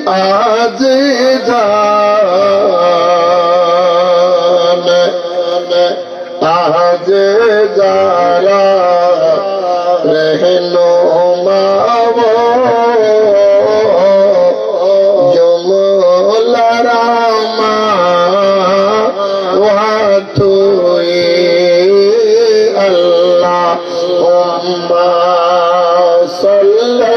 आज जान आज जारा रहनुमा वो जुमलारामा वातुए अल्लाहुम्मा सल्ली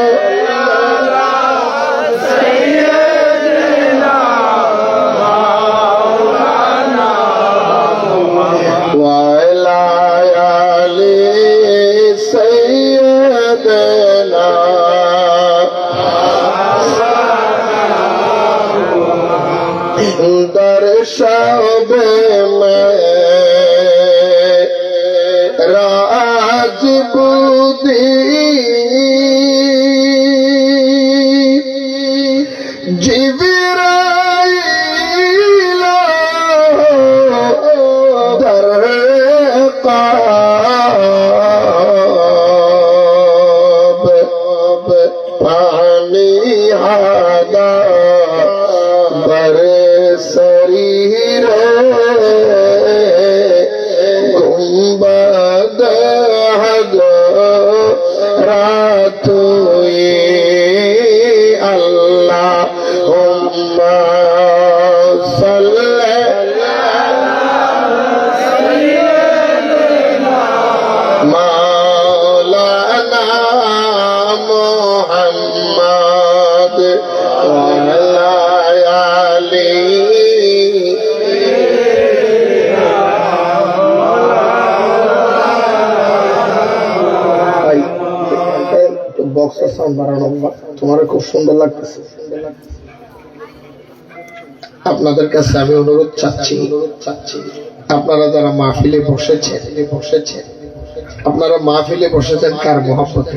शब में राज बुद्धि जिब्राइल दर क़ाब पानी हादा बर शरीर गुंबद रातुए अल्लाहुम्मा सल्ली मौलाना मुहम्मद वअला आली বক্সের সাউন্ড বাড়ানো তোমার খুব সুন্দর লাগতেছে। আপনাদের কাছে আমি অনুরোধ চাচ্ছি আপনারা যারা মাহফিলে বসেছেন আপনারা মাহফিলে বসেছেন কার মহব্বতে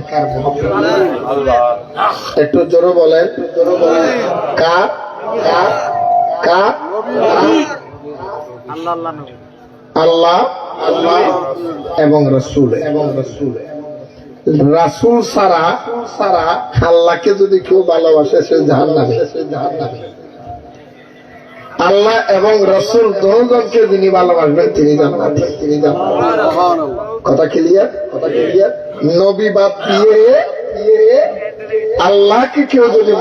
একটু জোরে বলেন কার আল্লাহ এবং রাসূল রাসূল সারা আল্লাহকে যদি কেউ ভালোবাসে সে জাহান্নামী। আল্লাহ এবং রাসূল দুজনকে যিনি ভালোবাসবেন তিনি জান্নাতি। কথা ক্লিয়ার? নবী বাদ দিয়ে আল্লাহকে কেউ যদি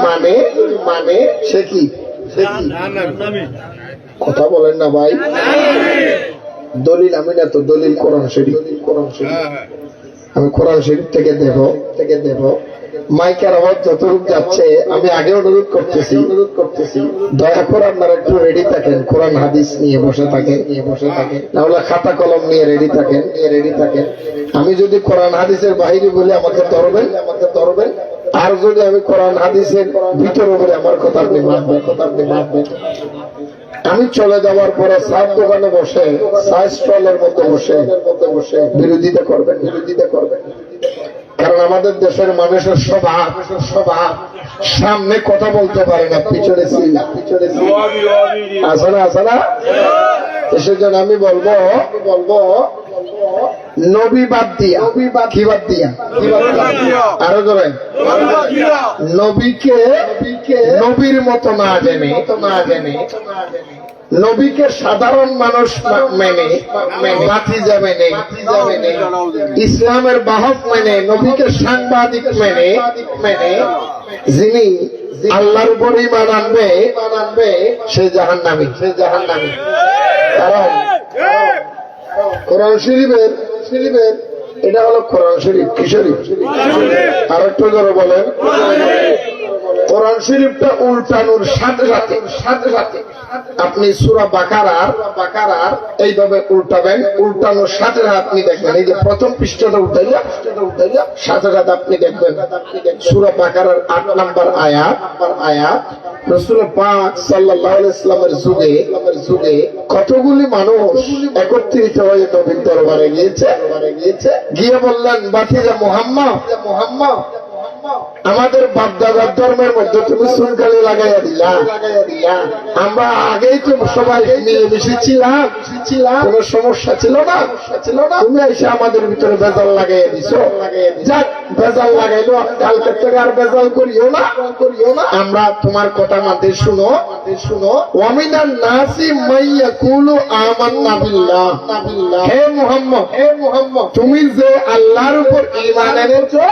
মানে সে কি কথা বলেন না ভাই? দলিল আমি না তো, দলিল কোরআন শরীফ। আমি কোরআন শরীফ থেকে দেব মাইকের আওয়াজ যতটুকু যাচ্ছে আমি আগে অনুরোধ করতেছি দয়া করে আপনারা একটু রেডি থাকেন, কোরআন হাদিস নিয়ে বসে থাকেন তাহলে খাতা কলম নিয়ে রেডি থাকেন। আমি যদি কোরআন হাদিসের বাইরে বলে আমাকে ধরবেন, আর যদি আমি কোরআন হাদিসের ভিতরে বলে আমার কথা আপনি মানবেন। আমি চলে যাওয়ার পরে চায়ের দোকানে বসে চা স্টলের মধ্যে বসে বিরোধিতা করবেন। কারণ আমাদের দেশের মানুষের স্বভাব সামনে কথা বলতে পারে না, পিছনে আছে না। সেজন্য আমি বলবো নবী বাদ দিয়া কি বাদ দিয়া আরো জোরে নবীকে নবীর মতো না জেনে নবীকে সাধারণ মানুষ মেনে ভাতিজা মেনে ইসলামের বাহক মেনে নবীকে সাংবাদিক মেনে যিনি আল্লাহর উপর ঈমান আনবে সে জাহান্নামী। কারণ কোরআন শরীফের এটা হলো কোরআন শরীফ। কি শরীফ? আর একটু জোরে বলেন। কোরআন শরীফটা উল্টানোর সাথে সাথে আপনি সূরা বাকারার এইভাবে উল্টাবেন, উল্টানোর সাথে আপনি দেখবেন এই যে প্রথম পৃষ্ঠাটা উল্টাইয়া সাথে আপনি দেখবেন সূরা বাকারার ৮ নম্বর আয়াত রাসূল পাক সাল্লাল্লাহু আলাইহি ওয়াসাল্লামের যুগে কতগুলি মানুষ একত্রিত হয়ে নবীর দরবারে গিয়েছে, গিয়ে বললেন বাতিজা মুহাম্মদ আমাদের বাপদাদার ধর্মের মধ্যে তুমি চুনকালি লাগাইয়া দিলা, আমরা আগেই তো সবাই মিলেমিশে ছিলাম, কোন সমস্যা ছিল না, তুমি এসে আমাদের ভিতরে বেজাল লাগাইয়া দিছো। যাক বেজাল লাগাইলো, কালকে থেকে আর বেজাল করিও না। আমরা তোমার কথা মাঝে শুনো। ওয়ামিনান নাসি মাইয়াকুলু আমান্না বিল্লাহ। হে মুহাম্মদ, তুমি যে আল্লাহর উপর ঈমান এনেছো,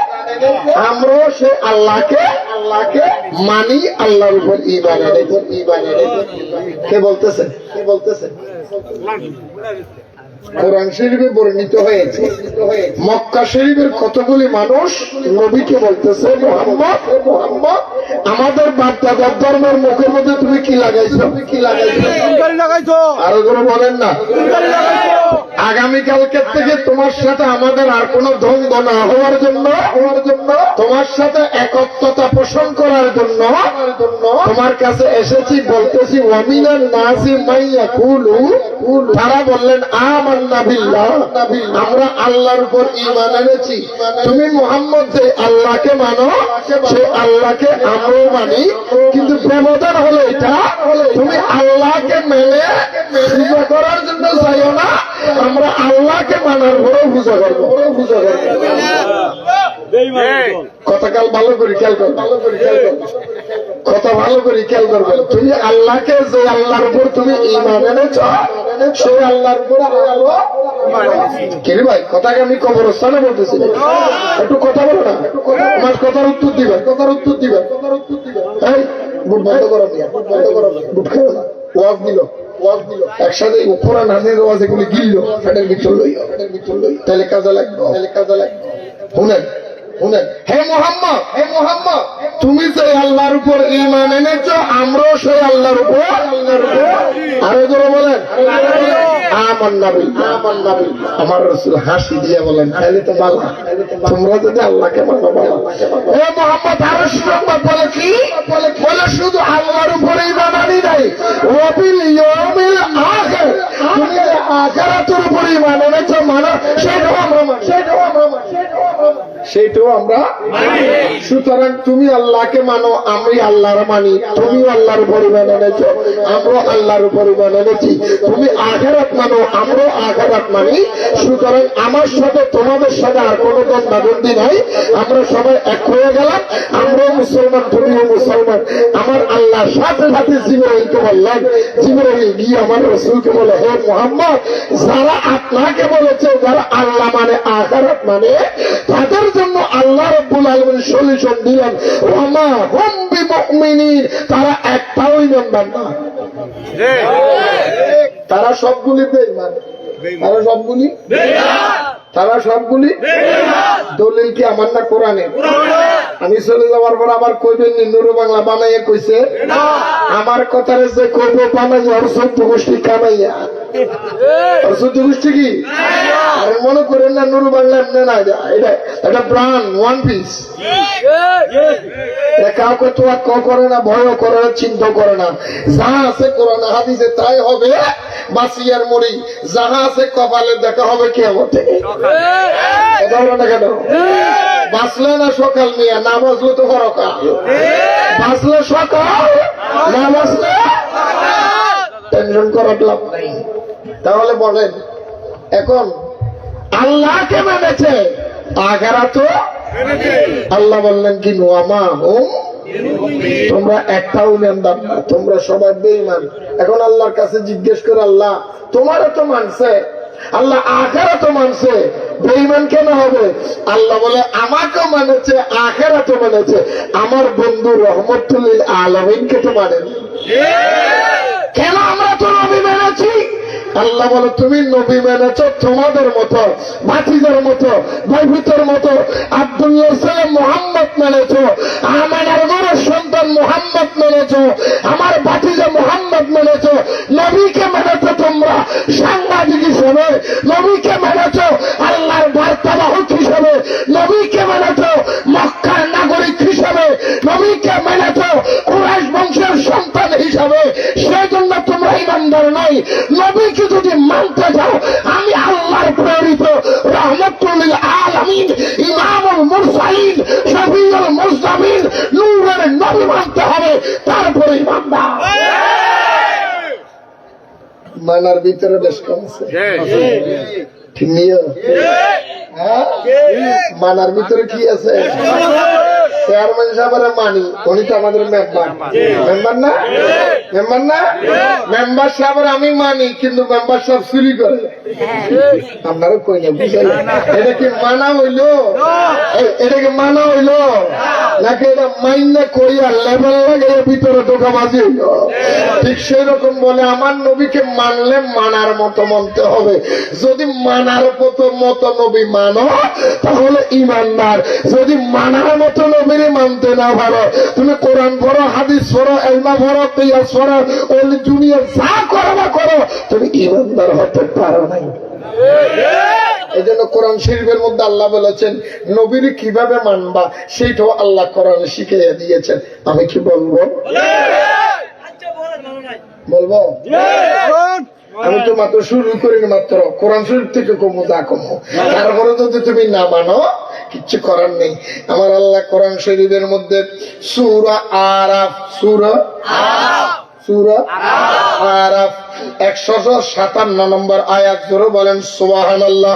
আমরাও সে আল্লাহকে মানি, আল্লাহর উপর ঈমান এনেছি। কে বলতেছেন? কোরআন শরীফে বর্ণিত হয়েছে, মক্কা শরীফের কতগুলি মানুষ নবীকে বলতেছে, মুহাম্মদ, আমাদের বাপ-দাদার ধর্মের মুখের মধ্যে তুমি কি লাগাইছো? আরো করে বলেন না। আগামীকালকে থেকে তোমার সাথে আমাদের আর কোনো দ্বন্দ্ব না হওয়ার জন্য, তোমার সাথে একত্রতা পোষণ করার জন্য তোমার কাছে এসেছি, বলতেছি ওয়ামিনান নাসি মাইয়াকুলু, তারা বললেন আমান্না বিল্লাহ, আমরা আল্লাহর উপর ঈমান এনেছি। তুমি মুহাম্মদ যে আল্লাহকে মানো, সে আল্লাহকে আমরাও মানি, কিন্তু ব্যবধান হলো এটা, তুমি আল্লাহকে মেনে পূজা করার জন্য চাইও না, আমরা আল্লাহকে মানার পরেও পূজা করবো। কথাকাল ভালো করে খেয়াল করবে, কথা ভালো করে খেয়াল করবে। তুমি আল্লাহকে, যে আল্লাহর উপর তুমি ঈমান এনেছ, সেই আল্লাহর উপর কিরে ভাই, কথাকে আমি কবরস্থানে বলতেছি, একটু কথা বলো না, আমার কথার উত্তর দিবে। বুট বন্ধ করো, বুট খেলো না। ওয়াজ দিল একসাথে উপরা নামের ওয়াজ, এগুলি গিলল ফ্যাটের ভিতর লইয়া, তাহলে কাজে লাগবে। শুনেন, হে মুহাম্মদ, তুমি যে আল্লাহর উপর ঈমান এনেছো, আমরাও সেই আল্লাহর উপর। আরো জোরে বলেন আমান্না বিল্লাহ। আমার রাসূল হাসি দিয়ে বলেন, তাহলে তো ভালো, তোমরা যদি আল্লাহকে মানো। হে মুহাম্মদ, আরো সংবাদ বলে কি? বলে শুধু আল্লাহর উপরে ঈমান আনি নাই, ওয়া বিল ইয়াউমিল আখির, তুমি আখিরাতের উপরে ঈমান এনেছো, মানো, সেটাও আমরা মানি। সুতরাং তুমি আল্লাহকে মানো, আমি আল্লাহর মানি, তুমি আল্লাহর উপর ঈমান এনেছো, আমরাও আল্লাহর উপর ঈমান এনেছি। তুমি আখিরাত মানো, আমরাও আখিরাত মানি। সুতরাং আমার সাথে তোমাদের সাথে আর কোনো দ্বন্দ্বাদ্বন্দ্বী নাই, আমরা সবাই এক হয়ে গেলাম, আমরাও মুসলমান, তুমিও মুসলমান। আমার আল্লাহ সাথে জিবরাইলকে বললেন, জিবরাইল গিয়ে আমার রাসূলকে বলে, হে মুহাম্মদ, যারা আপনাকে বলেছে, যারা আল্লাহ মানে, আখিরাত মানে, তাদের জন্য আল্লাহ রাব্বুল আলামিন সলিউশন দিলেন, ওয়ামা হুম বিমুমিনিন, তারা একটাও ঈমানদার না। তারা সবগুলি বেঈমান, তারা সবগুলি দলিল কি আমার না কোরআনে? আমি চলে যাওয়ার পর আবার কইবেন নুরু বাংলা বানাইয়া কইছে, আমার কথারে যে কইব বানাইয়া আর 14 গোষ্ঠী কামাইয়া। আর 14 গোষ্ঠী কি? আরে মনে করেন না নুরু বাংলা এমনি না, এটা প্রাণ, ওয়ান পিস। কাউকে তো আর করে না, ভয় করে না, চিন্তা করে না। যা আছে কোরআন হাদিসে তাই হবে, বাসিয়ার মরি। যাহা আছে কপালে দেখা হবে কিয়ামতে। কথা বলো না কেন? বাঁচলে না সকাল নিয়ে, না বাঁচলে তো পরকাল। বাঁচলে সকাল, না বাঁচলে টেনশন করার লাভ নাই। তাহলে বলেন, এখন আল্লাহকে মেনেছে, আখিরাতও আল্লাহ বললেন কি, নোয়ামা হুম, তোমরা একটাও ঈমানদার না, তোমরা সবাই বেঈমান। এখন আল্লাহর কাছে জিজ্ঞেস করে, আল্লাহ তোমারও তো মানছে, আল্লাহ আখিরাতও মানছে, বেঈমান কেন হবে? আল্লাহ বলে, আমাকেও মানেছে, আখিরাতও মানেছে, আমার বন্ধু রহমতুল লিল আলামিনকে তো মানেনি। কেন? আমরা তো নবী মেনেছি। আল্লাহ বলে, তুমি নবী মেনেছ, তোমাদের মতো, ভাতিজার মতো, ভাইভিতর মতো আব্দুল্লাহ সালাম মুহাম্মদ মেনেছ, আমার ঘরের সন্তান মুহাম্মদ মেনেছ, আমার ভাতিজা মুহাম্মদ মেনেছ। নবীকে মেনেছ তোমরা সাংবাদিক হিসেবে, নবীকে মেনেছ আল্লাহর বার্তাবাহক হিসেবে, নবীকে মেনেছ মক্কার নাগরিক হিসেবে, নবীকে মেনেছ কুরাইশ বংশের সন্তান হিসাবে। সেজন্য তোমরা ঈমানদার নাই। নবীকে যদি মানতে যাও, আমি আল্লাহর প্রেরিত রাহমাতুল লিল আলামিন, ইমামুল মুরসালিন, শফিউল মুজতাবিন, নূরের নবী মানতে হবে, তারপরে ঈমানদার। মানার ভিতরে বেশ কম আছে, ঠিক নিয়ে হ্যাঁ? মানার ভিতরে কি আছে? চেয়ারম্যান সাহেবের মানি, উনি তো আমাদের মেম্বার। মেম্বার না? মেম্বার না? মেম্বার সাহেবের আমি মানি, কিন্তু মেম্বার সাহেব চুরি করে। আপনারও কই না, বুঝলেন? এটা কি মানা হইলো? এটা কি মানা হইলো নাকি এটা মাইন্যা কইয়া লেভেল লাগে ভিতরে ঢোকাবাজি হইলো? ঠিক সেই রকম বলে আমার নবীকে মানলে মানার মতো মানতে হবে। যদি মানার মতো নবী মানো তাহলে ইমানদার। যদি মানার মতো নবীর মানতে না পারো, তুমি কোরআন পড়ো, হাদিস পড়ো, এলমা পড়ো, কিয়াস পড়ো, ওই দুনিয়া যা করো না করো, তুমি ইমানদার হতে পারো নাই। এই জন্য কোরআন শরীফের মধ্যে আল্লাহ বলেছেন নবীর কিভাবে মানবা সেইটাও আল্লাহ কোরআন শিখিয়ে দিয়েছেন। আমি কি বলবো? বলবো? আমি তো মাত্র শুরু করিনি, মাত্র কোরআন শরীফ থেকে কমো যা কমো। তারপরে যদি তুমি না মানো কিচ্ছু করার নেই। আমার আল্লাহ কোরআন শরীফের মধ্যে সূরা আরাফ, সূরা আরাফ 157 নম্বর আয়াত জোরে বলেন সুবহানাল্লাহ।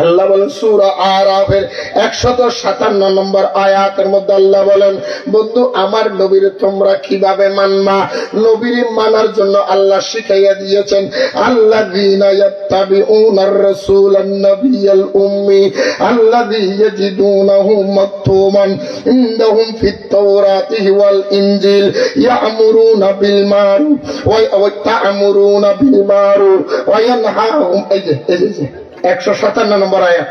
আল্লাহ বলেন সূরা আরাফের 157 নম্বর আয়াতের মধ্যে আল্লাহ বলেন, বন্ধু আমার নবীর তোমরা কিভাবে মানবা? নবীর মানার জন্য আল্লাহ শিখাইয়া দিয়েছেন, আল্লাযীনা ইয়াত্তাবিউনার রাসূলান নাবিয়াল উম্মি আল্লাযী ইয়াজিদুনাহু মাকতুমান ইনদাহুম ফিত তাওরাতি ওয়াল ইনজিল ইয়া'মুরুনা বিল মারুফ ওয়া তা'মুরুনা বিল মারুফ ওয়া ইয়ানহাহুম 157 নম্বর আয়াত।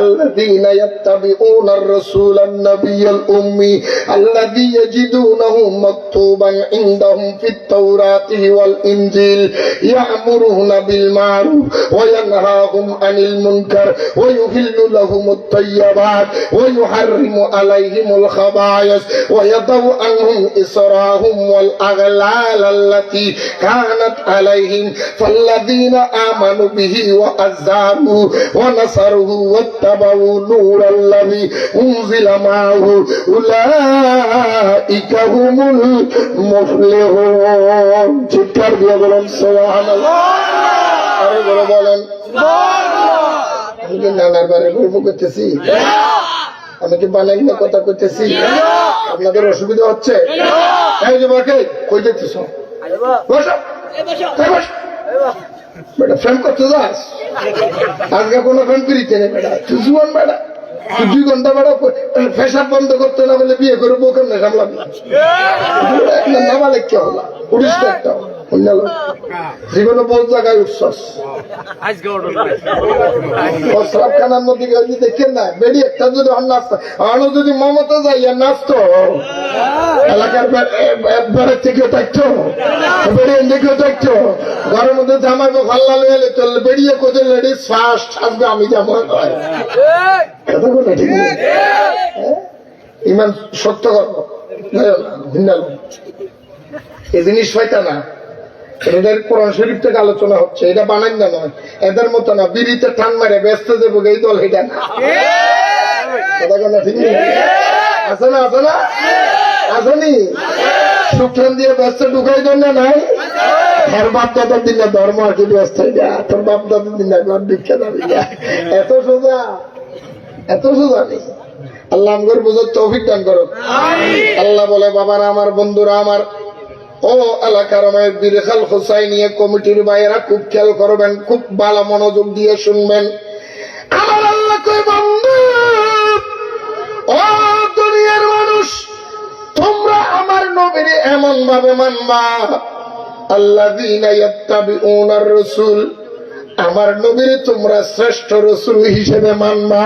الذين يتبعون الرسول النبي الأمي الذي يجدونه مكتوبا عندهم في التوراة والإنجيل يأمرون بالمعروف وينهاهم عن المنكر ويحل لهم الطيبات ويحرم عليهم الخبائث ويضع عنهم إصرهم والأغلال التي كانت عليهم فالذين آمنوا به وأزاروه ونصروه واتبعوا نور الذي أنزل معه أولئك هم المفلحون। চিৎকার দিয়ে বলেন সুবহানাল্লাহ। আরে বলে বলেন আমি কি নানার বারে গল্প করতেছি? আমি কি বানাইলে কথা করতেছি? আপনাদের অসুবিধা হচ্ছে? এই যে বাকে কই যেতেছ? বসো বেটা, ফ্রেম করতে যাস? আজকে কোনো ফ্রেম করিতে নেই বেটা, তুই জুয়ান বেটা, তুই 2 ঘন্টা বেটা ফেসাব বন্ধ করতে না বলে বিয়ে করে বউ কেমনে সামলাবি? নামালে কে হল উড়িস তো একটা জীবনে বহু জায়গায় উৎসস খানার মধ্যে দেখেন না বেড়ি একটা যদি নাচতো আরো যদি মমতা যাইয়া নাচতো এলাকার বেড়ের থেকেও থাকতো, বেড়িয়ে থেকেও থাকতো, ঘরের মধ্যে জামাইবো ফাল্লা লইলে চললে বেরিয়ে কোথায় লেডি ফার্স্ট আসবে আমি যেমন হয় কথা বলে ঠিক ইমান সত্য করবো ভিন্ন এই জিনিস হয়তো না। এদের কোরআন শরীফ থেকে আলোচনা হচ্ছে, এটা বানাই না নয়, এদের মতো না বিড়িতে টান মারে ব্যস্ত দেবো এই দল এটা না। ঠিক আছে না? আছে না? আসেনি সুখান দিয়ে ব্যস্ত ঢুকাই দেন না নাই? তোর বাপ দাদার দিন না ধর্ম আর কি ব্যস্ত হয়ে যা, তোর বাপ দাদার দিন না ঘর দীক্ষা দাবি যা। এত সোজা, এত সোজা নেই। আল্লাহ আমগর বুঝার তৌফিক দান করো। আল্লাহ বলে বাবারা আমার, বন্ধুরা আমার, ও এলাকার মায়ের বিরেখাল হোসাইনিয়া কমিটির ভাইয়েরা খুব খেয়াল করবেন, খুব ভালো মনোযোগ দিয়ে শুনবেন। আমার আল্লাহ কই বন্ধু, ও দুনিয়ার মানুষ, তোমরা আমার নবীর এমন ভাবে মানবা, আল্লাযীনা ইয়াত্তাবিউনার রাসূল, আমার নবীর তোমরা শ্রেষ্ঠ রাসূল হিসেবে মানবা।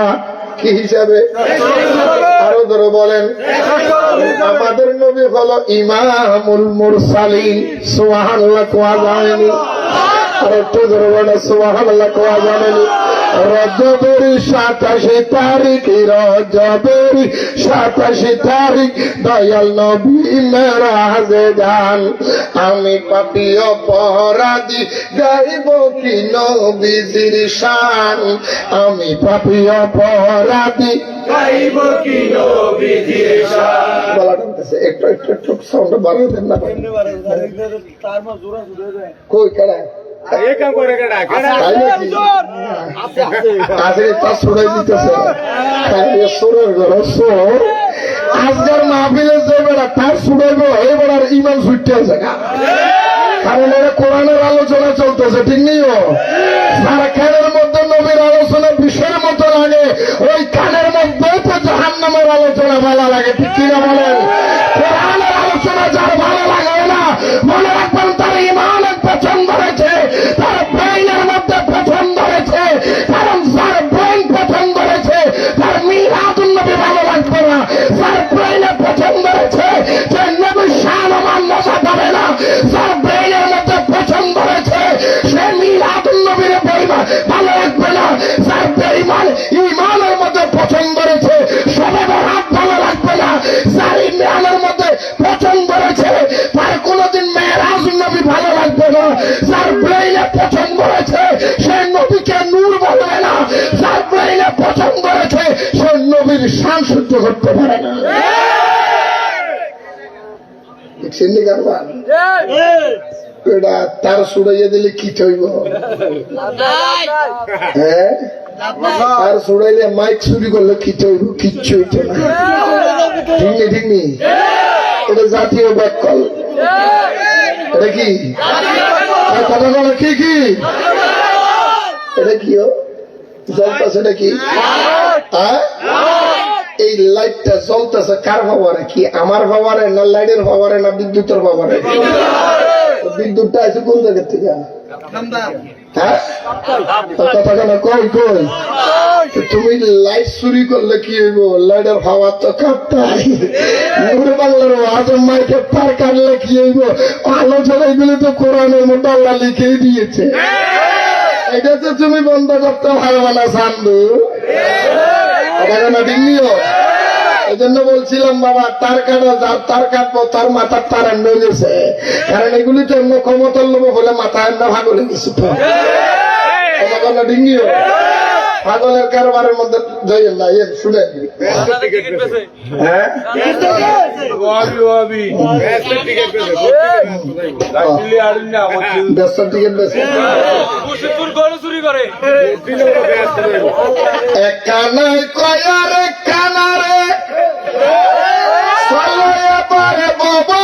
কি হিসাবে? আরো ধরে বলেন, আমাদের নবী হলো ইমামুল মুরসালিন। সুবহানাল্লাহ কোয়া যায়নি? আর একটু ধরে বলেন সুবহানাল্লাহ কোয়া যায়নি? রজবের 27 তারিখ, রজবের 27 তারিখ দয়াল নবী মেরাজে যান। আমি পাপী অপরাধী গাইব কি নবীজির শান, আমি পাপী অপরাধী গাইব কি নবীজির শান। বলা টানতেছে, একটু একটু একটু সাউন্ড বাড়াই দেন না কই কেডা তা ছড়াই দিতেছে সোরের ঘর সোর আজকের মাহফিলে যে বেড়া তার ছুড়াইব এই বেড়ার ইমান ছুটতে আছে কারণ এটা কোরআনের আলোচনা চলতেছে ঠিক নেই সারা কানের মধ্যে নবীর আলোচনা বিষয়ের মতো লাগে ওই কানের মধ্যে তো জাহান্নামের আলোচনা ভালো লাগে ঠিক কিনা বলেন কোরআনের আলোচনা যার ভালো লাগে না মনে রাখবেন তার ইমানের পছন্দ রয়েছে তার ব্রেইনের মধ্যে পছন্দ রয়েছে কারণ যার ব্রেইন পছন্দ রয়েছে তার মিলাদুন নবী ভালো লাগবে না যার ব্রেইনে পছন্দ রয়েছে যে নবীর শান মান্যতা পাবে না যার ব্রেইনের মধ্যে পছন্দ রয়েছে সে মিলাদুন নবীর বেঈমান ভালো লাগবে না যার বেঈমান ইমানের মধ্যে পছন্দ রয়েছে সবে বরাত ভালো লাগবে না যার ইমানের মধ্যে পছন্দ রয়েছে তার কোনোদিন মেরাজুন নবী ভালো লাগবে না যার ব্রেইনে পছন্দ রয়েছে সে নবীকে নূর বলবে না যার ব্রেইনে পছন্দ রয়েছে সে নবীর শান সহ্য করতে পারে না এটা তার সুড়াইয়া দিলে কি হইব হ্যাঁ আর সুড়াইলে মাইক চুরি করলে কি হইব কিচ্ছু হইতো না ঠিক নেই ঠিক নেই এটা জাতীয় ব্যাকল এটা কি কথা বলা কি কি এটা কি জ্বলতেছে এটা কি এই লাইটটা জ্বলতেছে কার পাওয়ারে কি আমার পাওয়ারে না লাইটের পাওয়ারে না বিদ্যুতের পাওয়ারে বিদ্যুৎটা আছে কোন জায়গার থেকে হ্যাঁ কথা কেন কই কই তুমি লাইট চুরি করলে কি হইব লাইটের পাওয়ার তো কাটতাই নূরে বাংলার আজম মাইকে তার কাটলে কি হইব আলোচনা এগুলো তো কোরআনের মধ্যে আল্লাহ লিখেই দিয়েছে এটা তো তুমি বন্ধ করতে পারবে না সান্দু ডিঙ্গিও এই জন্য বলছিলাম বাবা তার কাটা যার তার কাটবো তার মাথার তার এন্ড হয়ে গেছে কারণ এগুলি তো এমন ক্ষমতার লোক বলে মাথা এন্ড ভাগলে গেছে তো ডিঙ্গিও পাগলের কারবারের মধ্যে যাইয়েন না এর শুনে হ্যাঁ ব্যস্ত টিকিট বেছে এক কানায় কয়ার এক কানারে পারে বাবা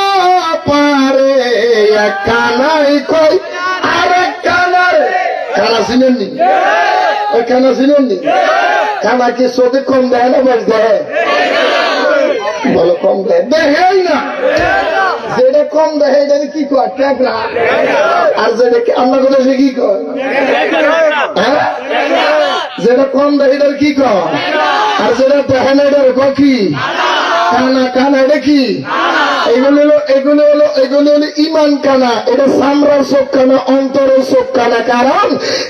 পারে এক কানায় কই আর এক কানারে কানা চিনেননি কানা চিনেননি কানা কি চোখে কম দেয় না বেশ দেয় বলো কম দেয় দেখেই না যেটা কম দেখে এটা কি কয় ট্যাকরা আর যেটা আমরা কথা সে কি কয় যেটা কম দেখে এটার কি কয় আর যেটা দেখে না এটার কি কানা কানা এটা কি এগুলো হলো ইমান কানা এটা সামরার চোখ কানা অন্তরের চোখ কানা কারণ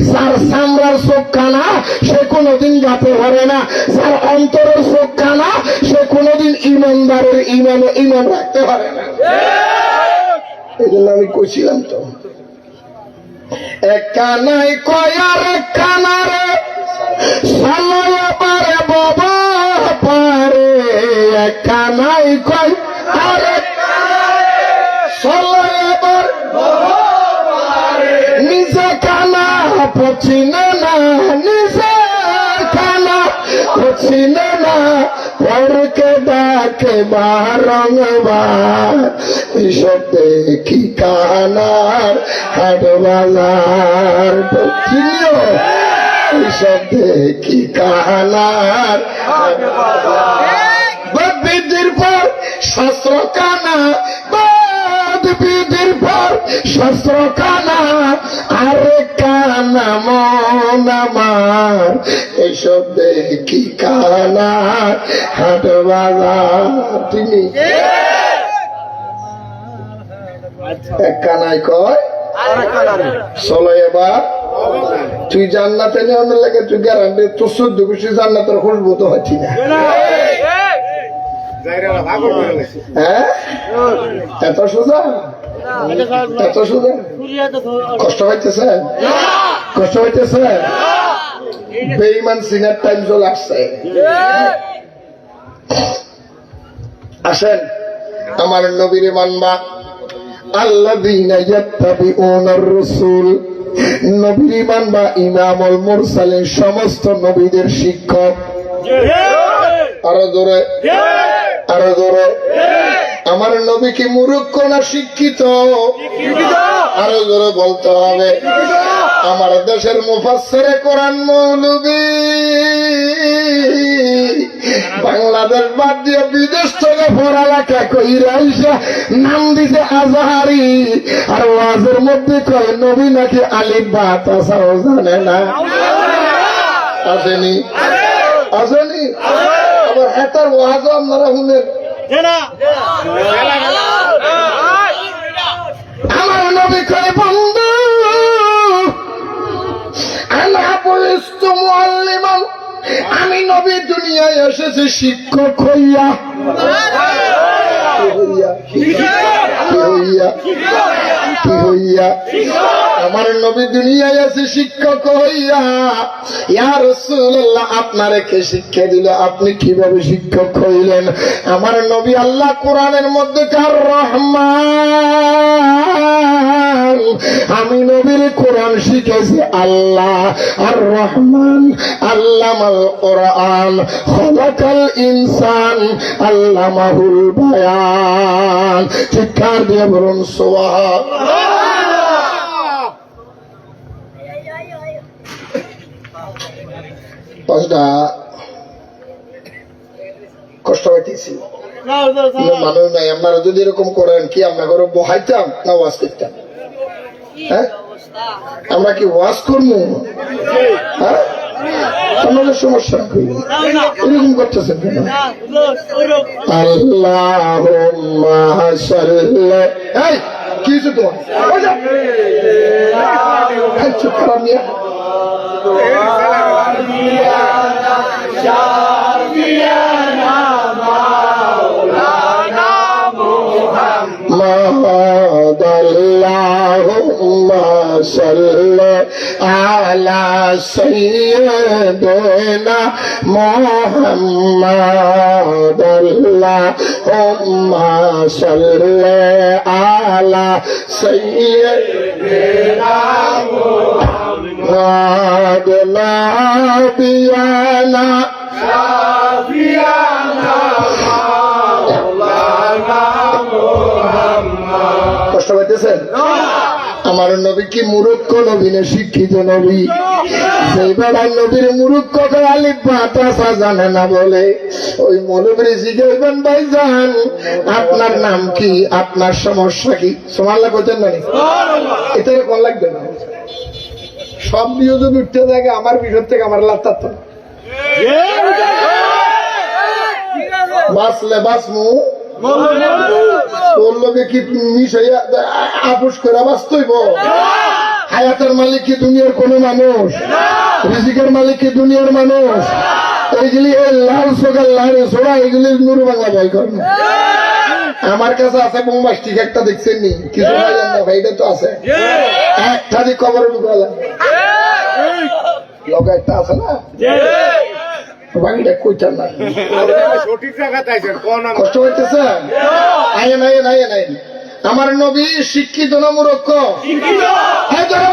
যার সামরার চোখ কানা সে কোনোদিন গাতে পারে না যার অন্তরের চোখ কানা সে কোনোদিন ইমানদারের ইমান রাখতে পারে না এই জন্য আমি কইছিলাম তো এক কানাই কয়ার কানারে সালায় পারে বাবা পারে এক কানাই কয় আরে সালায় পারে নিজে কানা পচিনে না নিজে কানা পচিনে না পরকে ডাকে বারংবার এসব দেখি কানার হাট বাজার চিনিও এসব দেখি কানার বিধির পর শাস্ত্র কানা বিধির পর শাস্ত্র কানা আরে কানা মন আমার এসব দেখি কানার হাট বাজার তিনি এক কানাই কয় চলো এবার তুই জান্নাতে নেওয়ার লাগে তুই গ্যারান্টি তোর 14 খুশি জান্নাতের খুশবু তো হয় ঠিক আছে হ্যাঁ এত সোজা এত সোজা কষ্ট হইতেছে কষ্ট হইতেছে বেঈমান সিনার টাইম চলে আসছে আসেন আমার নবীরে মানবা আল্লাযীনা ইয়াত্তাবিউনার রাসূল নবীর ঈমান বা ইমামুল মুরসালিন সমস্ত নবীদের শিক্ষক। আরো জোরে, আরো জোরে। আমার নবী কি মূর্খ না শিক্ষিত? আরো জোরে বলতে হবে। আমার দেশের মুফাসসিরে কোরআন মৌলবী বাংলাদেশ বাদ দিয়ে বিদেশ থেকে পড়ালেখা কইরা আইসা নাম দিছে আজহারি, আর ওয়াজের মধ্যে কয় নবী নাকি আলিফ বা তাছাড়াও জানে না। আসেনি, আসেনি। আবার হেতার ওয়াজও আপনারা শুনেন। আমার নবী কয় বন্ধু আনা বলিস্তু মুআল্লিমান, আমি নবী দুনিয়ায় এসেছি শিক্ষক হইয়া। আমার নবী দুনিয়ায় আছে শিক্ষক হইয়া। ইয়া রাসূলুল্লাহ, আপনারে কে শিক্ষা দিল? আপনি কিভাবে শিক্ষক হইলেন? আমার নবী আল্লাহ কোরআনের মধ্যে কার রহমান, আমি নবীর কোরআন শিখেছি আল্লাহ আর রহমান। আল্লামাল কোরআন খলাকাল ইনসান আল্লামাহুল বায়ান। চিৎকার দিয়ে বলুন সুবহানাল্লাহ। পাঁচটা কষ্ট পাইতেছি মানুষ নাই। আপনারা যদি এরকম করেন কি আমরা করে বহাইতাম না ওয়াজ করতাম? হ্যাঁ, আমরা কি ওয়াজ করবো? হ্যাঁ, আমাদের সমস্যা এরকম করতেছেন কেন? আল্লাহুম্মা সাল্লি। এই কি হচ্ছে তোমার? চুপ করা মিয়া। আল্লাহুম্মা সাল্লি আলা সাইয়্যিদিনা মুহাম্মাদ। আল্লাহুম্মা সাল্লি আলা সাইয়্যিদিনা মুহাম্মাদ নাবিয়ানা শাফিয়ানা মাওলানা মুহাম্মদ। কষ্ট পাইতেছেন? আমার নবী কি মূর্খ নবী না শিক্ষিত নবী? সেই বেড়ার নবীর মূর্খ আলিফ বা তাসা জানে না বলে ওই মৌলবীর জিজ্ঞাসা, ভাইজান আপনার নাম কি, আপনার সমস্যা কি? সুবহানাল্লাহ কইতেন না? এটা কোন লাগবে না? সব নিয়ে যদি উঠতে থাকে আমার বিষয় থেকে আমার লাত্তার তো বাসলে বাসমু তোর লোকে কি মিশাইয়া আপোষ করে বাস্তব? হায়াতের মালিক কি দুনিয়ার কোন মানুষ? রিজিকের মালিক কি দুনিয়ার মানুষ? এইগুলি লাল সোগাল লাল সোড়া এগুলি নুরু বাংলা ভয় করেন। আমার কাছে আছে বোমবাস্টিক একটা, দেখছেন নি? কিছু ভাইটা তো আছে একটা দিয়ে কবরে ঢুকালাম লগা একটা আছে না, বাকিটা কইতাম না। কষ্ট হইতেছে? আইন আইন আইন আইন। আমার নবী শিক্ষিত না মূর্খ?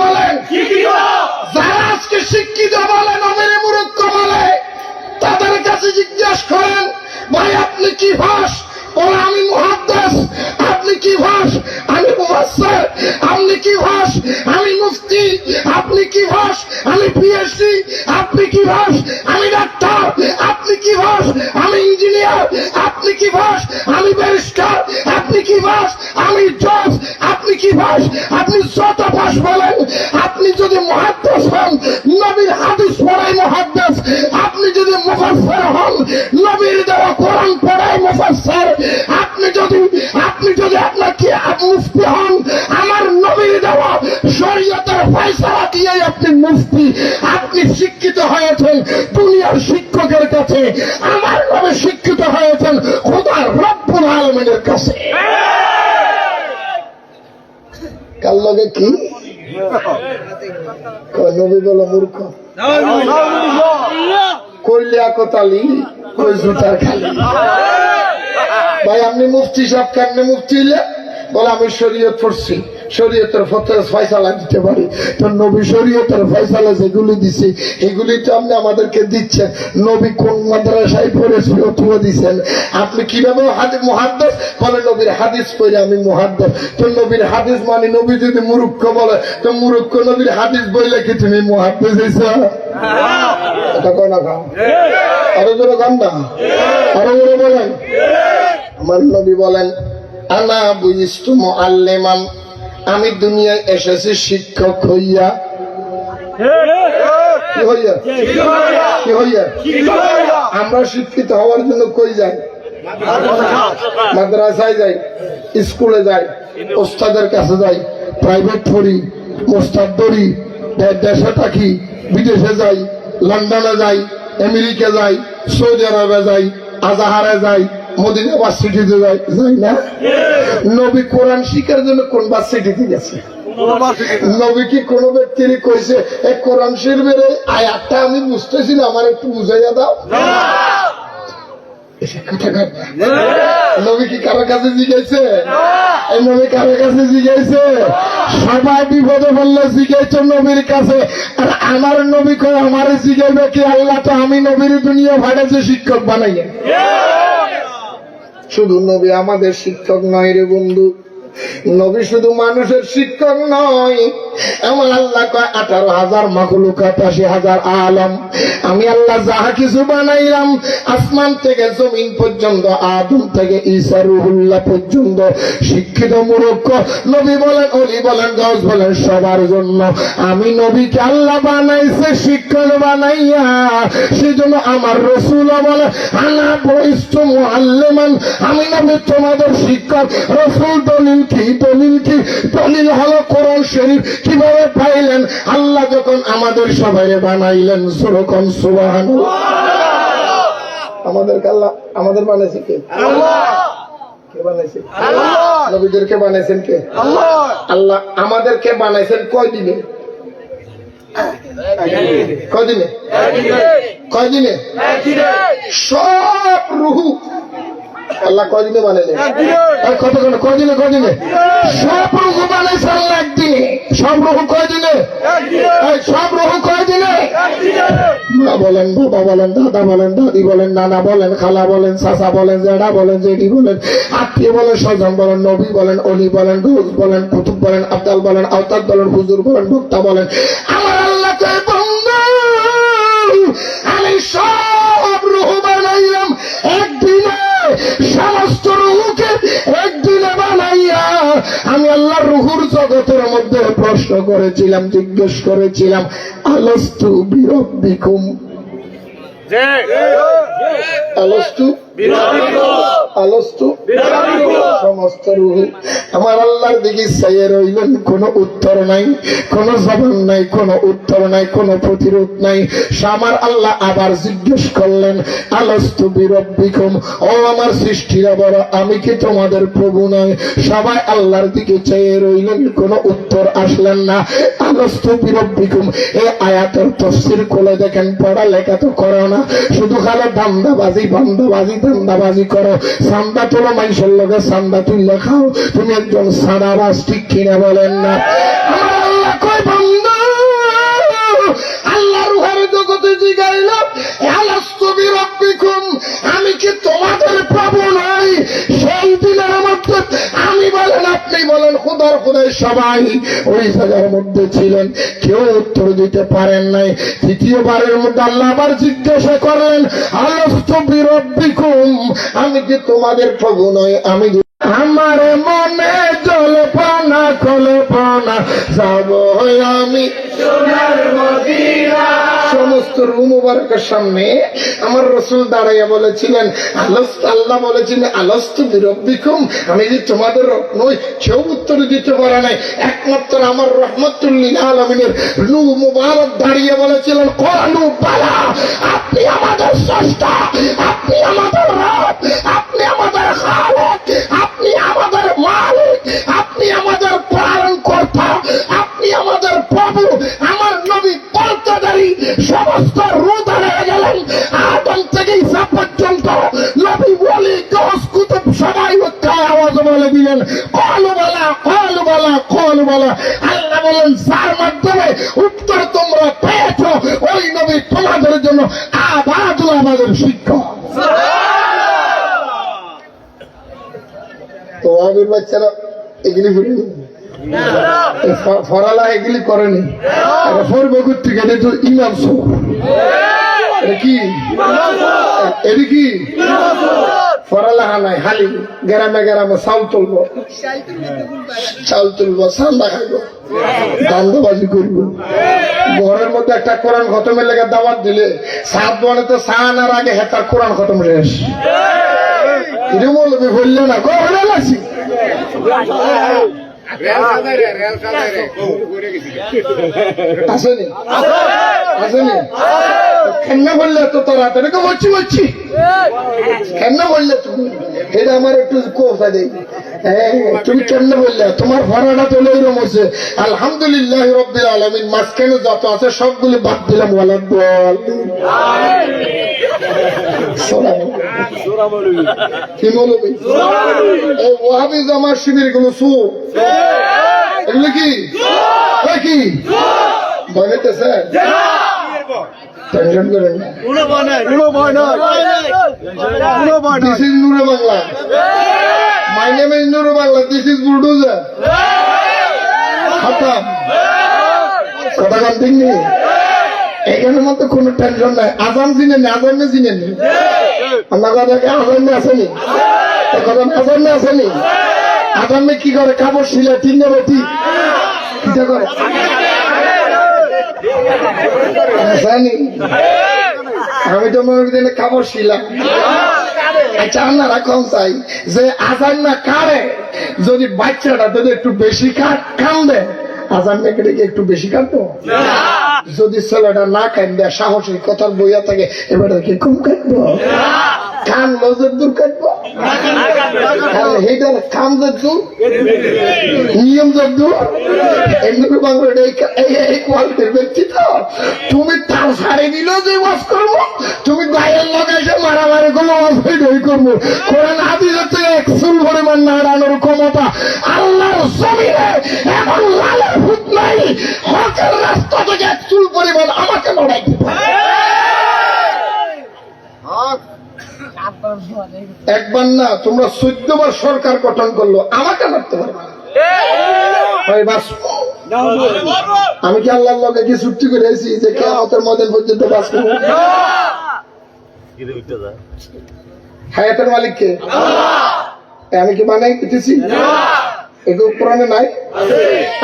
বলেন যারা আজকে শিক্ষিত বলে নবীর মূর্খ বলে, তাদের কাছে জিজ্ঞাসা করেন, ভাই আপনি কি ভাস? বলে আমি মুহাদ্দিস। আপনি কি ভাস? আমি মুফাসসির। আপনি কি ভাস? আমি মুফতি। আপনি কি ভাস? আমি পিএইচডি। আপনি কি ভাস? আমি ডাক্তার। আপনি কি ভাস? আমি ইঞ্জিনিয়ার। আপনি কি ভাস? আমি ব্যারিস্টার। আপনি কি ভাস? আমি জজ। আপনি কি ভাস? আপনি যত ভাস বলেন, আপনি যদি মুহাদ্দিস হন নবীর হাদিস পড়াই মুহাদ্দিস, আপনি যদি মুফাসসির হন নবীর দেওয়া কোরআন পড়াই মুফাসসির, আপনি যদি আপনার কি মুফতি হন আমার নবীর দেওয়া শরীয়তের ফয়সালা দিয়ে আপনি মুফতি। আপনি শিক্ষিত হয়েছেন দুনিয়ার শিক্ষকের কাছে, আমার নবী শিক্ষিত হয়েছেন খোদা রব্বুল আলামিনের কাছে। কার লগে কি নবী বলো মূর্খ? কইলিয়া কোতালি কই জুতার খালি। ভাই আপনি মুফতি সাহেব কেমনে মুফতি হইলে? বলে আমি শরীয়ত পড়ছি। শরীয়তের ফয়সালা দিতে পারি। তো নবী শরীয়তের ফয়সালা যেগুলি দিছে এগুলি তো আপনি আমাদেরকে দিচ্ছেন। নবী কোন মাদ্রাসায় পড়েছিল তুলে দিচ্ছেন। আপনি কিভাবে মুহাদ্দিস বলে নবীর হাদিস পড়ে আমি মুহাদ্দিস। তো নবীর হাদিস মানে নবী যদি মূর্খ বলে তো মূর্খ নবীর হাদিস বললে কি তুমি মুহাদ্দিস হইছ? এটা কয় না খাও আরো জোরে গান না আরো জোরে বলেন। আমার নবী বলেন আনা বুঝিস্তু মুআল্লিমান, আমি দুনিয়ায় এসেছি শিক্ষক হইয়া। কি হইয়া? কি হইয়া? আমরা শিক্ষিত হওয়ার জন্য কই যাই? মাদ্রাসায় যাই, স্কুলে যাই, ওস্তাদের কাছে যাই, প্রাইভেট পড়ি, মোস্তাদ ধরি, দেশে থাকি, বিদেশে যাই, লন্ডনে যাই, আমেরিকা যাই, সৌদি আরবে যাই, আজাহারে যাই, মদিনা ইউনিভার্সিটিতে যাই না? নবী কোরআন শিখার জন্য কোন ইউনিভার্সিটিতে গেছে? নবী কি কোন ব্যক্তির কইছে এই কোরআন শরীফের আয়াতটা আমি বুঝতেছি না, আমার একটু বুঝাইয়া দাও? নবী কি কারো কাছে জিজ্ঞাসা? নবী কারো কাছে জিজ্ঞাসা? সবাই বিপদে বললে জিজ্ঞাসা নবীর কাছে। আর আমার নবী কয় আমার জিজ্ঞাসা কি আল্লাহ তো আমি নবীর দুনিয়া ভাড়াছে শিক্ষক বানাইয়া। শুধু নবী আমাদের শিক্ষক নয় রে বন্ধু, নবী শুধু মানুষের শিক্ষক নয়। আমার আল্লাহ কয় 18,000 মাখলুকাত, 80,000 আলম। আমি আল্লাহ যাহা কিছু বানাইলাম আসমান থেকে জমিন পর্যন্ত, আদম থেকে ঈসা রুহুল্লাহ পর্যন্ত, শিক্ষিত মূর্খ নবী বলেন, অলি বলেন, গাউস বলেন, সবার জন্য আমি নবীকে আল্লাহ বানাইছে শিক্ষক বানাইয়া। সেজন্য আমার রাসূল বলে আনা বুইস্তু মুআল্লিমান, আমি নবী তোমাদের শিক্ষক। রাসূল দলিল কি? দলিল কি? দলিল হলো কোরআন শরীফ। কিভাবে পাইলেন? আল্লাহ যখন আমাদের সবাই বানাইলেন, সুরকম সুবহানাল্লাহ। আমাদেরকে আল্লাহ আমাদের বানাইছে কে? আল্লাহ। কে বানাইছে? আল্লাহ। নবীদেরকে বানাইছেন কে? আল্লাহ। আল্লাহ আমাদেরকে বানাইছেন কয়দিনে? কয়দিনে? কয়দিনে? সব রুহু আল্লাহ কয়দিনে বানাইলেন? কতক্ষণ? কয়দিনে? কয়দিনে? সব রুহু বানাইছে আল্লাহ একদিনে। সব রুহু কয়দিনে? সব রুহু কয়দিনে? মা বলেন, বাবা বলেন, দাদা বলেন, দাদি বলেন, নানা বলেন, খালা বলেন, চাচা বলেন, জেঠা বলেন, জেঠি বলেন, আত্মীয় বলেন, স্বজন বলেন, নবী বলেন, অলি বলেন, গৌস বলেন, কুতুব বলেন, আবদাল বলেন, আওতাদ বলেন, হুজুর বলেন, বক্তা বলেন। আমার আল্লাহ কয় বান্দা আমি সব রুহু বানাইলাম একদিনে। সমস্ত রুহুকে একদিনে বানাইয়া আমি আল্লাহ রুহুর জগতের মধ্যে প্রশ্ন করেছিলাম, জিজ্ঞেস করেছিলাম আলাস্তু বিরব্বিকুম, আলাস্তু আলাস্তু। সমস্ত রুহু আমার আল্লাহর দিকে চাইয়ে রইলেন, কোন উত্তর নাই, কোন জবান নাই, কোন উত্তর নাই, কোন প্রতিরোধ নাই। আমার আল্লাহ আবার জিজ্ঞেস করলেন আলাস্তু বিরব্বিকুম, ও আমার সৃষ্টিরা বড়, আমি কি তোমাদের প্রভু নয়? সবাই আল্লাহর দিকে চেয়ে রইলেন, কোন উত্তর আসলেন না। আলাস্তু বিরব্বিকুম এই আয়াতের তাফসীর খুলে দেখেন, পড়ালেখা তো করো না, শুধু খালি ধান্দাবাজি বান্দাবাজি ধান্দাবাজি করো। সান্দা তোলো, মানুষের লোকে সান্দা তুললে খাও। তুমি একজন সাদাবাজ, ঠিক কিনা বলেন না? আমার আল্লাহ কয় বান্দা আল্লাহ রুহের জগতে জিগাইলাম আলাস্তু বিরব্বিকুম, আমি কি তোমাদের প্রভু নই? সেই দিনের মধ্যে আমি বলেন, আপনি বলেন, খুদার খুদাই সবাই ওই জায়গার মধ্যে ছিলেন, কেউ উত্তর দিতে পারেন নাই। তৃতীয়বারের মধ্যে আল্লাহ আবার জিজ্ঞাসা করলেন আলাস্তু বিরব্বিকুম, আমি কি তোমাদের প্রভু নই? আমি আমার মনে জল্পনা কল্পনা যাব আমি সোনার মদিনা। সমস্ত রুহ মুবারকের সামনে আমার রাসূল দাঁড়াইয়া বলেছিলেন আল্লাহ বলেছিলেন আলাস্তু বিরব্বিকুম, আমি যে তোমাদের রব নই? কেউ উত্তর দিতে পারে নাই। একমাত্র আমার রহমাতুল লিল আলামিনের রূহ মুবারক দাঁড়িয়ে বলেছিলেন ক্বালু বালা, আপনি আমাদের স্রষ্টা, আপনি আমাদের রব, আপনি আমাদের খালিক, আপনি আমাদের মালিক, আপনি আমাদের পালনকর্তা, আপনি আমাদের প্রভু। আমার নবী পর্দাদারি সমস্ত রূহ দাঁড়িয়ে গেলেন, আদম থেকে ঈসা পর্যন্ত। নবী ওলি গাউস কুতুব সবাই উচ্চ আওয়াজে বলে দিলেন ক্বালু বালা, ক্বালু বালা, ক্বালু বলে আল্লাহ বলেন যার মাধ্যমে উত্তর তোমরা পেয়েছ ওই নবী তোমাদের জন্য আবাদুল আমাদের শিক্ষক। তো আবির বাচ্চারা এগুলি বলিনি, ফরালা এগুলি করেনি, পড়বে থেকে এটা তো ইমাম সব কি এটি কি পড়ালেখা নাই, খালি গ্রামে গ্রামে চাউল তুলবো চান্দা খাইব, দান্দাবাজি করব। ঘরের মধ্যে একটা কোরআন খতমের লেগে দাওয়াত দিলে সাত বানাতে চা আনার আগে হেতার কোরআন খতম শেষ। এটা বলবে বললে না কখন আছি আসেনি আসেনি কেমনে বললে তো তোরা তোকে বলছি বলছি কেমনে বললে তুমি, এটা আমার একটু কোফা দেই। তুমি কেমনে বললে তোমার ভরাটা তো লইরম হচ্ছে আলহামদুলিল্লাহ রাব্বিল আলামিন, মাঝখানে যত আছে সবগুলি বাদ দিলাম ওয়ালাদ বল কি বলবি এই ওয়াহাবি জামার শিবির গুলো সুর এগুলো কি কি বানাইতেছে টেনশন করেন না। This is Nura Bangla. My name is Nura Bangla. This is Bulldozer. খতম কথা কান ঠিক নেই এখানের মধ্যে কোনো টেনশন নাই। আজান চিনেন আজানে চিনেন আমার কথাকে আজানে আসেনি কথা আজানে আসেনি। আজানে কি করে কাপড় শিলা ঠিক না বেটি কিটা করে আমি তো মনে করি কাপড় শিলা। আচ্ছা আপনারা কম চাই যে আজান না কারে যদি বাচ্চাটা যদি একটু বেশি কান্দে আজান মেয়েকে একটু বেশি কাঁদবো, যদি ছেলেটা না কাঁদবে সাহসী কথার বইয়া থাকে এবার কি কম কাঁদবো, কান লজের দূর কাঁদবো সেইটার কাম দূর নিয়ম দূর এমনি বাংলার এই কোয়ালিটির ব্যক্তি তো তুমি তার সারে দিলেও যে ওয়াজ করবো, তুমি গায়ের লাগাইছে মারামারি করবো ওই করবো, কোরআন হাদিসের থেকে এক চুল পরিমাণ নাড়ানোর ক্ষমতা আল্লাহর জমিনে এমন লালের ভূত নাই হকের রাস্তা থেকে এক চুল পরিমাণ আমাকে লড়াই দিতে একবার না তোমরা 14 বার সরকার গঠন করলো আমাকে মারতে পারবে আমি কি আল্লাহর লগে কি চুক্তি করেছি যে কিয়ামতের ময়দান পর্যন্ত বাঁচবো? হায়াতের মালিক কে? আমি কি বানাই দিতেছি? এগুলো কোরআনে নাই।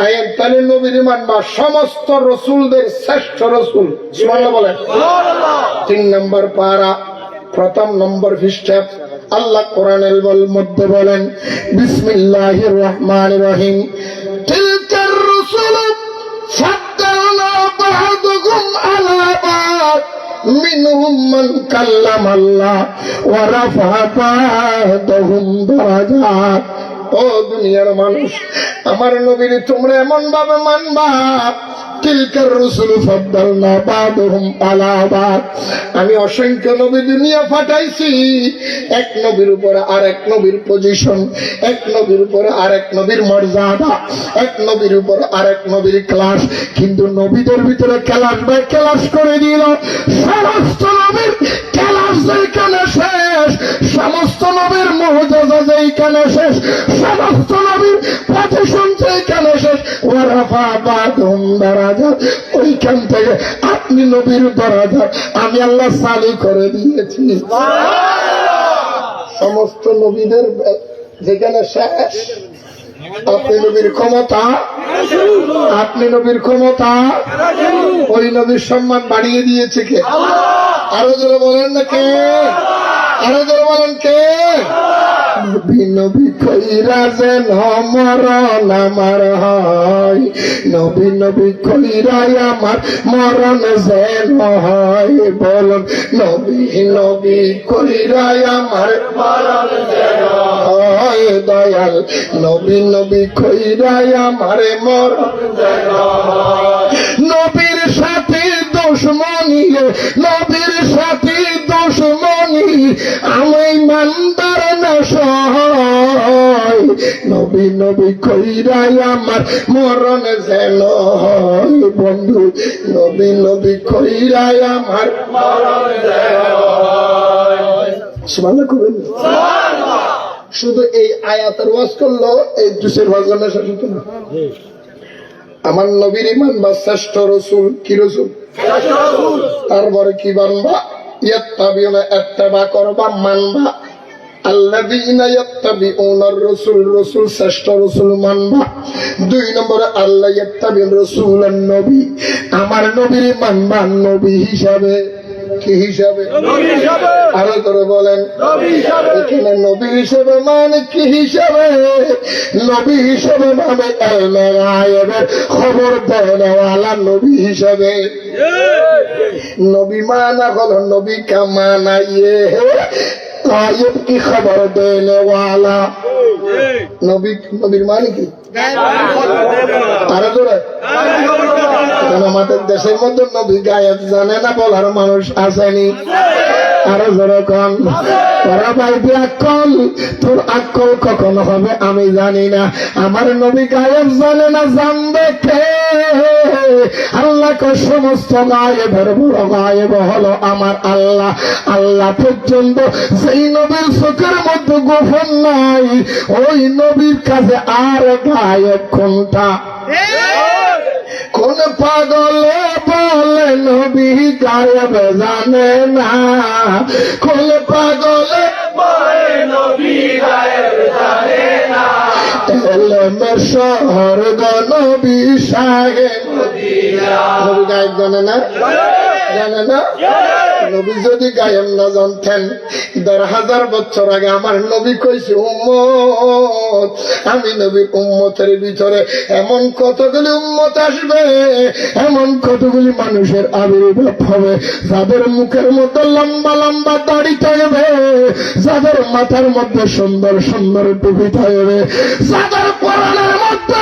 আইন তাহলে নবীর মানবা সমস্ত রসুলদের শ্রেষ্ঠ রসুল সুবহানাল্লাহ বলেন। 3 নম্বর পারা 1 নম্বর পৃষ্ঠা আল্লাহ কোরআনের মধ্যে বলেন বিসমিল্লাহির রহমানির রহিম তিলকার রুসুল ফাদ্দালনা বা'দুহুম আলা বা'দ মিনহুম মান কাল্লামাল্লাহ ওয়া রাফা বা'দুহুম দারাজাত। ও দুনিয়ার মানুষ আমার নবীর তোমরা এমন ভাবে মানবা তিলকার রসুল ফাদ্দালনা বা'দুহুম আলা বা'দ, আমি অসংখ্য নবী দুনিয়া পাঠাইছি, এক নবীর উপর আর এক নবীর পজিশন, এক নবীর উপর আর এক নবীর মর্যাদা, এক নবীর উপর আর এক নবীর ক্লাস, কিন্তু নবীদের ভিতরে ক্লাস বাই ক্লাস করে দিল। সমস্ত নবীর ক্লাস যেখানে শেষ, সমস্ত নবীর মুজিজা যেখানে শেষ, সমস্ত নবীর পজিশন যেখানে শেষ, ওয়া রাফা বা'দুহুম দারাজাত, ওইখান থেকে আপনি নবীর দরাজাত আমি আল্লাহ চালু করে দিয়েছি। সমস্ত নবীদের যেখানে শেষ আপনি নবীর ক্ষমতা, আপনি নবীর ক্ষমতা, ওই নবীর সম্মান বাড়িয়ে দিয়েছে কে? আরো জোরে বলেন না কে? আরো জোরে বলেন কে? নবী নবী কইরা যেন মরণ আমার হয়, নবী নবী কইরা আমার মরণ যেন হয়, বলুন নবী নবী কইরা আমার মরণ যেন হয়, দয়াল নবী নবী কইরা আমার মরণ যেন হয়। নবীর সাথে দুশমনি, নবীর সাথে দুশমনি আমি মানবার না সহায়, নবী নবী কইরাই আমার মরণ যেন হয় বন্ধু নবী নবী কইরাই আমার মরণ যেন হয় সুবহানাল্লাহ কইবেন শুধু এই আয়াতের ওয়াজ করলো এই দুশের ভাজনা শেষ হতো না আমার নবীর ইমান বা শ্রেষ্ঠ রসুল কি রসুল তারপরে কি বানবা ইয়াত্তাবিউনা ইত্তিবা করবা মানবা আল্লাযীনা ইয়াত্তাবিউনার রাসূল রাসূল শ্রেষ্ঠ রাসূল মানবা 2 নম্বরে আল্লাহ ইয়াত্তাবিউর রাসূলান নবী আমার নবীর মানবা নবী হিসাবে কি হিসাবে নবী হিসাবে আরো করে বলেন নবী হিসাবে এখানে নবী হিসাবে মানে কি হিসাবে নবী হিসাবে মানে ইলমে গায়েবের খবর দেওয়ালা নবী হিসাবে নবী মানা হলো নবী কা মানা ইয়ে গায়েব কি খবর দেওয়ালা নবী নবীর মানে কি আরো জোরে আমাদের দেশের মধ্যে নবী গায়েব জানে না বলার মানুষ আসেনি আরো জোরে কন তোরা ভাইবি আকল তোর আকল কখন হবে আমি জানি না আমার নবী গায়েব জানে না জানবে কে আল্লাহ কে সমস্ত গায়েবের বড় গায়েব হলো আমার আল্লাহ আল্লাহ পর্যন্ত সেই নবীর চোখের মধ্যে গোপন নাই ওই নবীর কাছে আর গায়েব কোনটা কোন পাগলে বলে নবী গায়েব জানে না কোন পাগলে বলে নবী গায়েব জানে না এলমের শহর নবী সাহেব মদিনা নবী গায়েব জানে না জানে না নবী যদি গায়েব না জানতেন 1000 বছর আগে আমার নবী কইছে উম্মত আমি নবীর উম্মতের ভিতরে এমন কতগুলি উম্মত আসবে এমন কতগুলি মানুষের আবির্ভাব হবে যাদের মুখের মধ্যে লম্বা লম্বা দাড়ি থাকবে যাদের মাথার মধ্যে সুন্দর সুন্দর টুপি থাকবে যাদের পরনের মধ্যে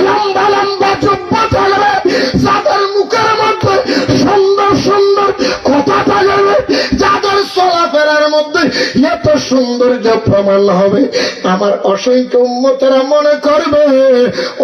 লম্বা লম্বা জুব্বা থাকবে যাদের মুখের মধ্যে সুন্দর সুন্দর কথা থাকবে যাদের চলাফেরার মধ্যে এত সৌন্দর্য প্রমাণ হবে আমার অসংখ্য উম্মতেরা মনে করবে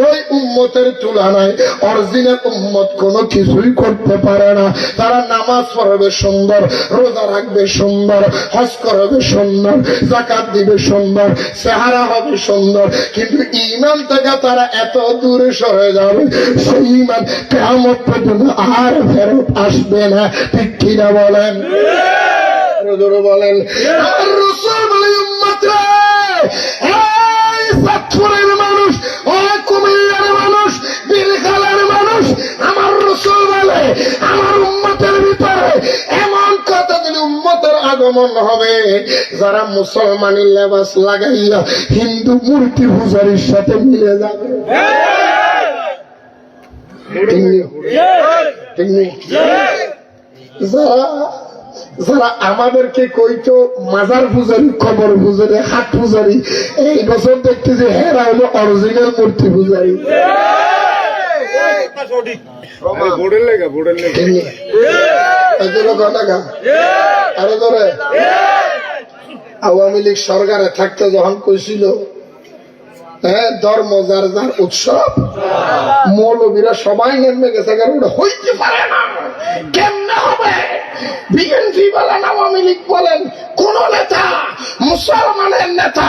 ওই উম্মতের তুলনায় অরিজিনাল উম্মত কোনো কিছুই করতে পারে না তারা নামাজ পড়বে সুন্দর রোজা রাখবে সুন্দর হজ করবে সুন্দর যাকাত দিবে সুন্দর চেহারা হবে সুন্দর কিন্তু ঈমান থেকে তারা এত দূরে সরে যাবে সেই ঈমান কিয়ামত পর্যন্ত আর ফেরত আসবে না ঠিক কিনা বলেন বলেন আমার রাসূল বলে উম্মতরা এই সাতপুরের মানুষ ও কুমিল্লার মানুষ বিলখালের মানুষ আমার রাসূল বলে আমার উম্মতের ভিতরে এমন কতগুলি উম্মতের আগমন হবে যারা মুসলমানি লেবাস লাগাইয়া হিন্দু মূর্তি পূজারীর সাথে মিলে যাবে যারা আমাদেরকে কইতো মাজার পূজারি কবর পূজারি হাট পূজারি এই বছর দেখতে যে হেরা হলো অরিজিনাল মূর্তি পূজারি আরো ধরে আওয়ামী লীগ সরকারে থাকতে যখন কইছিল হ্যাঁ ধর্ম যার যার উৎসব মৌলবীরা সবাই নেমে গেছে কারণ ওটা হইতে পারে না কেমনে হবে বিএনপি বলেন আওয়ামী লীগ বলেন কোন নেতা মুসলমানের নেতা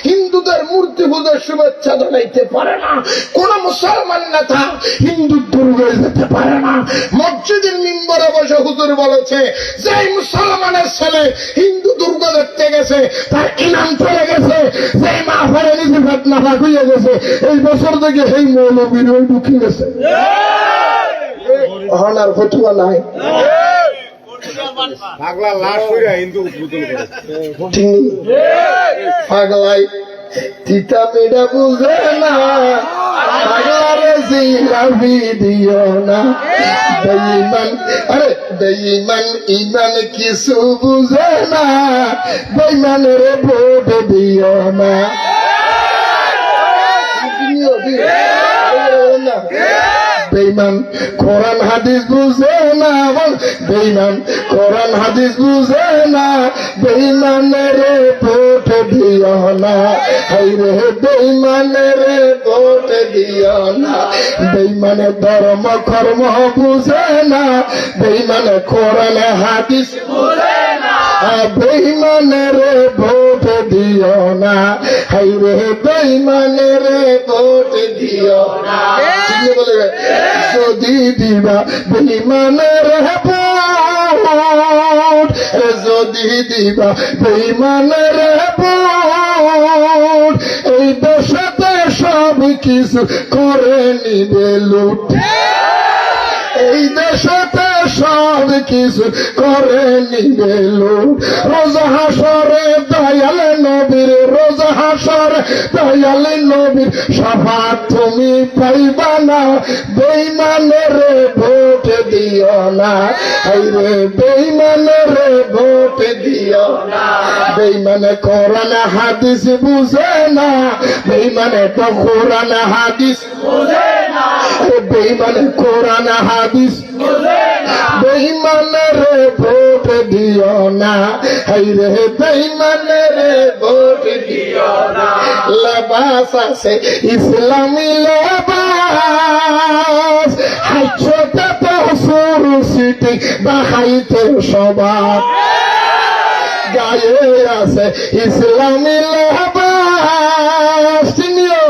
হিন্দুদের মূর্তি পূজার শুভেচ্ছা জানাইতে পারে না কোন মুসলমান নেতা হিন্দু দুর্গায় যেতে পারে না মসজিদের মিম্বরে বসে হুজুর বলেছে যে মুসলমানের ছেলে হিন্দু দুর্গা দেখতে গেছে তার ইনাম চলে গেছে যে মা ফেরে নিজে ঘটনা হয়ে গেছে এই বছর থেকে সেই মৌলবীর ওই ঢুকে গেছে হনার ফতুয়া নাই পাগলাই তিতা মেডা বুঝে না পাগলারে জিলাপি দিও না বেঈমান আরে বেঈমান ইমান কিছু বুঝে না বেঈমানের ভোট দিও না বেঈমান কোরআন হাদিস বুঝে না বেঈমান কোরআন হাদিস বুঝে না বেঈমানের ভোট দিও না, হাই রে বেঈমানের ভোট দিও না। বেঈমানের ধর্ম কর্ম বুঝে না, বেঈমানের কোরআন হাদিস বুঝে না, বেঈমানের ভোট দিও না, হাই রে বেঈমানের ভোট দিও না। ঠিক বলে যদি দিবা বেঈমানের ভোট, যদি দিবা বেঈমানের ভোট, এই দেশে সব কিছু করে নিবে লুট, এই দেশে সব কিছু করে নিবে লুট। রোজা হাসরে দয়াল নবীর, রোজা হাসরে দয়াল নবীর শাফাত তুমি পাইবা না, বেঈমানের ভোট দিও না, হাই রে বেঈমানের ভোট দিও না। বেঈমানে কোরআন হাদিস বুঝে না, বেঈমানে তো কোরআন হাদিস বুঝে না, বেঈমানে কোরআন হাদিস বুঝে না, বেঈমানের ভোট দিও না, হাই রে বেঈমানের ভোট দিও না। লেবাস আছে ইসলামী লেবাস, হাইছোতে তো সুরু সিটি দেখাইতে সবার, গায়ে আছে ইসলামী লেবাস, চিনিও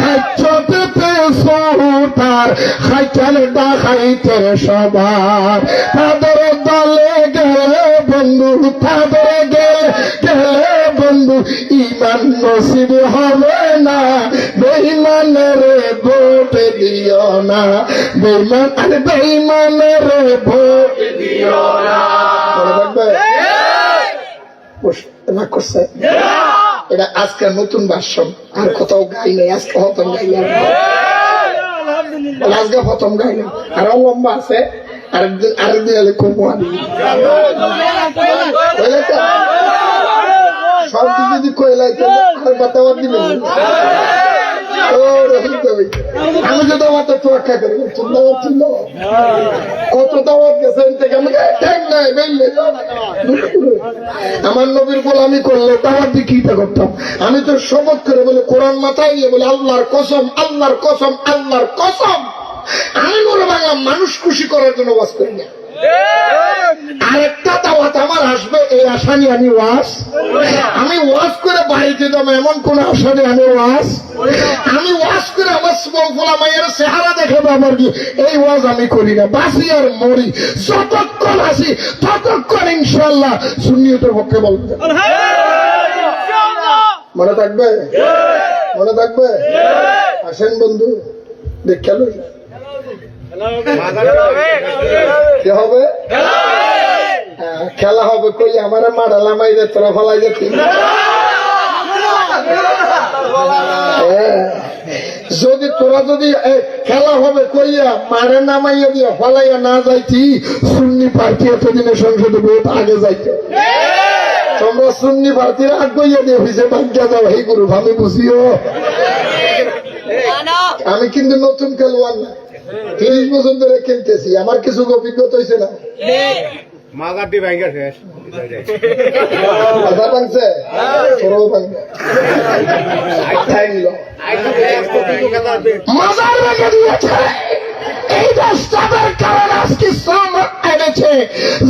হাইছোতে তো সুরুতার খাইতেন দেখাইতে সবার। তাদের দলে গেলে বন্ধু, তাদের গেলে বন্ধু ইমান নসিব হবে না, বেঈমানের ভোট দিও না, বেঈমান আর বেঈমানের ভোট দিও না। মনে থাকবে? রাগ করছে? এটা আজকে নতুন ভাষণ, আর কোথাও গাই নাই, আজকে প্রথম গাইলাম, আজকে প্রথম গাইলাম, আরো লম্বা আছে, আরেকদিন এলে কমু আমি সব যদি কইলাইতে আরেকবার দাওয়াত দিবেন। আমি তো দাওয়াত তোয়াক্কা করি, কত দাওয়াত গেছেন থেকে আমি ঠিক নাই বেললে। আমার নবীর গোলামি করলে দাওয়াত দিয়ে কি করতাম? আমি তো শপথ করে বলে কোরআন মাথায় নিয়ে বলে আল্লাহর কসম, আল্লাহর কসম, আল্লাহর কসম, আমি বলে বাংলা মানুষ খুশি করার জন্য ওয়াজ করি না। আরেকটা দাওয়াত আমার আসবে এই আশা নিয়ে আমি ওয়াজ করে বাড়িতে যাবো এমন কোন আশা নিয়ে আমি ওয়াজ করে আমার ফোলা মায়ের চেহারা দেখাবো আমার কি, এই ওয়াজ আমি করি না। বাসি আর মরি, যতক্ষণ আসি ততক্ষণ ইনশাল্লাহ সুন্নিয়তের পক্ষে বলবে। মনে থাকবে? মনে থাকবে? আসেন বন্ধু, দেখে কি হবে? খেলা হবে। কই আমার মাড়ালা মাইরে তোরা ফলাই যেত, যদি তোরা যদি খেলা হবে কইয়া মারে নামাইয়া দিয়া ফলাইয়া না যাইতি, সুন্নি প্রার্থী এতদিনে সংসদে বহুত আগে যাইতে। তোমরা সুন্নি প্রার্থীরা আগে দিয়ে হয়েছে ভাগ্যা যাও, এই গুরু আমি বুঝিও। আমি কিন্তু নতুন খেলোয়াড় না, 30 বছর ধরে খেলতেছি, আমার কিছু অভিজ্ঞতা হয়েছে না। মাজারটি ভাঙ্গা শেষ, মাথা ভাঙছে, সরও ভাঙবে, মাজার ভেঙে দিয়েছে। এই দেশ যাদের কারণে আজকে ইসলাম এনেছে,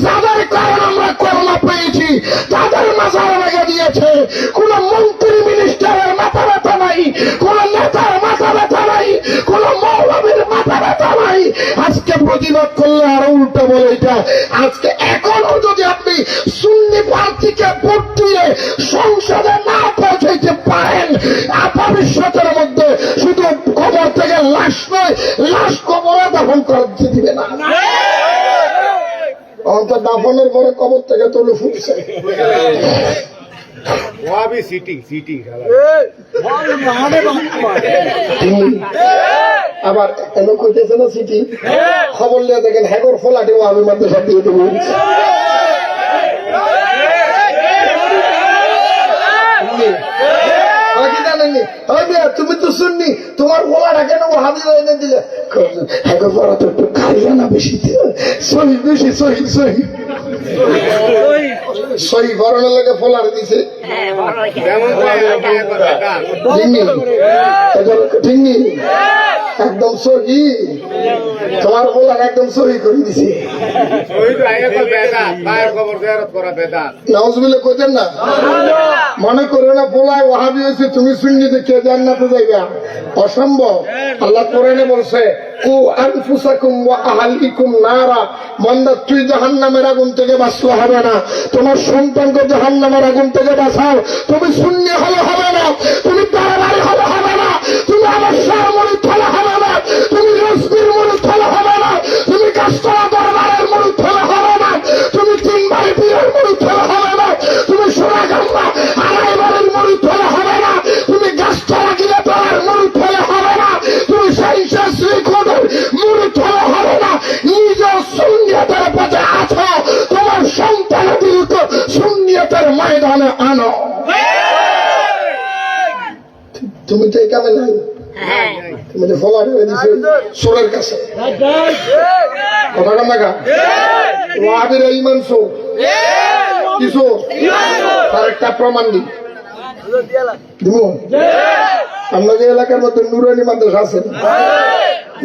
যাদের কারণে আমরা করোনা পেয়েছি, তাদের মাজার ভেঙে দিয়েছে। কোন মন্ত্রী মিনিস্টারের মাথা ব্যথা নাই, কোন নেতার মাথা ব্যথা নাই, কোন মৌলবীর মাথা ব্যথা নাই। আজকে প্রতিবাদ করলে আরো উল্টো বলে এটা। আজকে এখনো যদি আপনি সুন্নি প্রার্থীকে ভোট দিয়ে সংসদে না পৌঁছাইতে পারেন, ভবিষ্যতের মধ্যে শুধু কবর থেকে লাশ নয়, লাশ কবরে দাফন করতে দিবে না। অন্তত দাফনের পরে কবর থেকে তুলে ফুটছে। আবার এলো কইতেছে না সিটি, খবর নিয়ে দেখেন হ্যাগর ফোলাটি ওয়াবি মধ্যে সব দিয়ে দেবো। তুমি তো শুননি, তোমার বলাটা কেন হাবি এনে দিলে? হ্যাগর পড়া তো একটু খাইয়া না বেশি, সহি বেশি, সহি সহি সহি ফরনের লাগে ফলার দিছে যেমন বেটা ঠিকনি ঠিকনি একদম সহি তোমার ফলার একদম সহি করে দিছে ওই তো আগে বেটা পায়ের খবর জেরত করা বেটা নাউজুবিল্লাহ কইতেন না মনে করো না পোলায় ওয়াহাবি হয়েছে তুমি সুন্নিতে কে জান্নাতে যাইবা অসম্ভব আল্লাহ কোরআনে বলছে কু আনফুসাকুম ওয়া আহলিকুম নারা বান্দা তুই জাহান্নামের আগুন থেকে বাঁচলে হবে না তোমার সন্তানকে জাহান্নামের আগুন থেকে বাঁচাও তুমি সুন্নি হলে হবে না তুমি তারাবাড়ি হলে হবে না তুমি আমার শাহ মুরিদ হলে হবে না তুমি রসবির মুরিদ হলে হবে না তুমি কাস্তরা দরবারের মুরিদ হলে হবে না তুমি তিনবাড়ি পীরের মুরিদ হলে হবে না তুমি সোনাগাঙ্গা আড়াইবাড়ির মুরিদ হলে হবে না তুমি গাছতলা গিলে পাড়ার মুরিদ হলে হবে না তুমি সাইন্সা শ্রীখোদের মুরিদ হলে হবে না নিজ সুন্নিয়তের পথে আছো তোমার সন্তানদেরকে সুন্নিয়তের ময়দানে আনো তুমি তো এই কামে নাই তুমি তো ফলার দিছো সোরের কাছে কথা কাম না ওয়াহাবির ইমান সো কিছু তার একটা প্রমাণ দিই দিব আপনাদের এলাকার মধ্যে নুরানি মাদ্রাসা আছে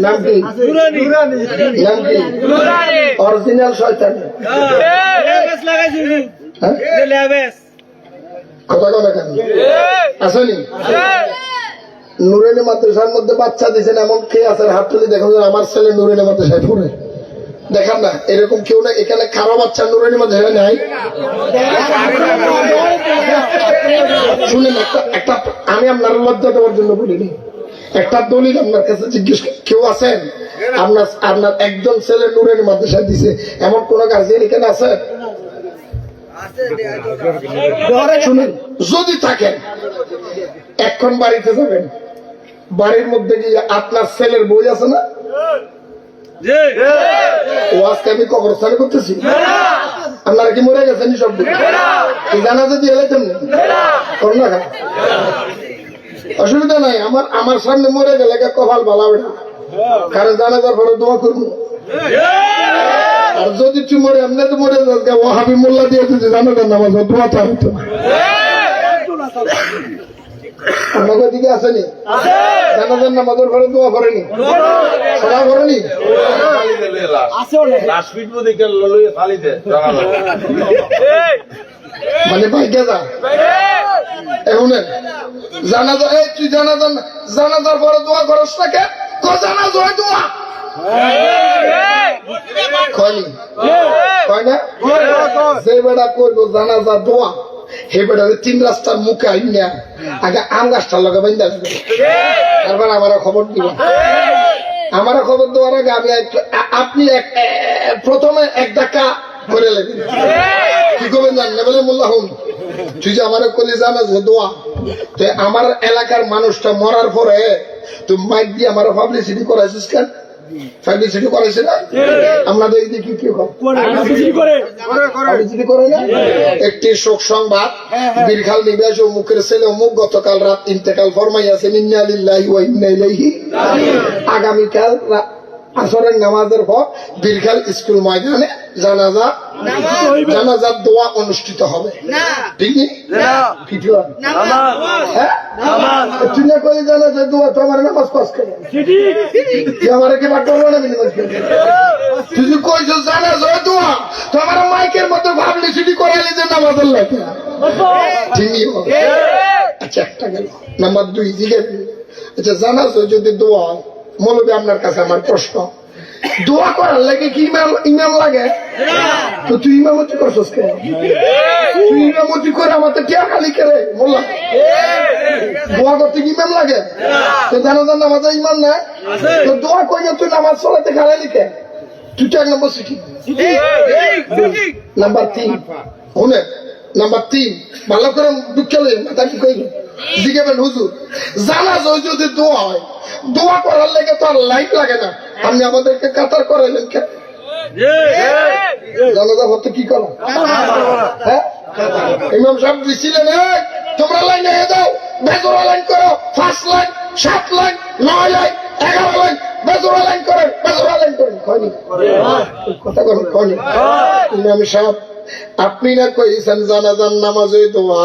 নাম কি নাম কি অরিজিনাল শয়তান কথা কথা কেন আসেনি নুরানি মাদ্রাসার মধ্যে বাচ্চা দিয়েছেন এমন কে আছে হাত তুলে দেখুন আমার ছেলে নুরানি মাদ্রাসায় পড়ে দেখান না এরকম কেউ না এখানে কারো বাচ্চা নুরানি মাদ্রাসায় নাই শুনেন একটা আমি আপনার লজ্জা দেওয়ার জন্য বলিনি একটা দলিল আপনার কাছে জিজ্ঞেস কেউ আছেন আপনার একজন ছেলে নুরানি মাদ্রাসায় দিছে এমন কোন গার্জিয়ান এখানে আছে শুনেন যদি থাকেন এখন বাড়িতে যাবেন বাড়ির মধ্যে গিয়ে আপনার ছেলের বই আছে না ও আজকে আমি কবরস্থানে করতেছি আপনারা কি মরে গেছেন সব জানাজা দিয়ে এলাইতেন করোনা খা অসুবিধা নাই আমার সামনে মরে গেলে কপাল ভালো হবে না কারণ জানাজার পরে দোয়া করবো আর যদি তুই মরে এমনি তো মরে যাস ওয়াহাবি মোল্লা দিয়ে যদি জানাজার নামাজ দোয়া তো হতো না আপনাদের দিকে আসেনি জানাজার নামাজের পরে দোয়া করেনি সবাই করেনি মানে বাইকে যা এখন জানাজা এই তুই জানাজার পরে দোয়া করস না কে জানাজ হয় দোয়া কয়নি কয় না যে বেড়া করবো জানাজা দোয়া হে বেটা 3 রাস্তার মুখে আইনা আগে আম গাছটার লগে বাইন্দা আসবে তারপর আমার খবর দিব আমার খবর দেওয়ার আগে আমি আপনি প্রথমে এক ধাক্কা করে নেবেন কি করবেন জানেন বলে মোল্লা হুন তুই যে আমার কলি জানাস দোয়া তো আমার এলাকার মানুষটা মরার পরে তুমি মাইক দিয়ে আমার পাবলিসিটি করাইছিস কেন পাবলিসিটি করাইছে না আপনাদের এই দেখি কি করে না একটি শোক সংবাদ বীরখাল নিবাস ও মুখের ছেলে অমুক গতকাল রাত ইন্তেকাল ফরমাইয়াছেন ইন্না লিল্লাহি ওয়া ইন্না ইলাইহি আগামীকাল আসরের নামাজের পর বীরখাল স্কুল ময়দানে জানাজার দোয়া অনুষ্ঠিত হবে ঠিক তুই না করে জানাজার দোয়া তো আমার নামাজ পাস করে আমার কি বাদ করবো না তুই যে কইছ জানাজার দোয়া তো আমার মাইকের মতো ভাবলি সেটি করাইলি যে নামাজের লাগে ঠিকই হবে আচ্ছা একটা গেল নাম্বার 2 দিকে আচ্ছা জানাজার যদি দোয়া মৌলবী আপনার কাছে আমার প্রশ্ন দোয়া করার লাগে কি ইমাম লাগে তো তুই ইমামতি করছিস কে তুই ইমামতি করে আমাদের টিয়া খালি করে বললাম দোয়া করতে কি ইমাম লাগে তো জানাজার নামাজে ইমাম না তো দোয়া করে তুই নামাজ চলাতে খারাইলি কে তুই তো 1 নম্বর সিটি নাম্বার 3 শুনে নাম্বার 3 ভালো করে দুঃখ লই মাথা কি কইল জিজ্ঞাবেন হুজুর জানাজ যদি দোয়া হয় দোয়া করার লেগে তো আর লাইট লাগে না আপনি আমাদেরকে কাতার করাইলেন কেন জানাজা হতে কি করো হ্যাঁ ইমাম সাহেব দিছিলেন তোমরা লাইন হয়ে যাও বেজোরা লাইন করো 5 লাইন 7 লাইন 9 লাইন 11 লাইন বেজোরা লাইন করেন কথা করেন কয়নি ইমাম সাহেব আপনি না কইছেন জানাজার নামাজে দোয়া,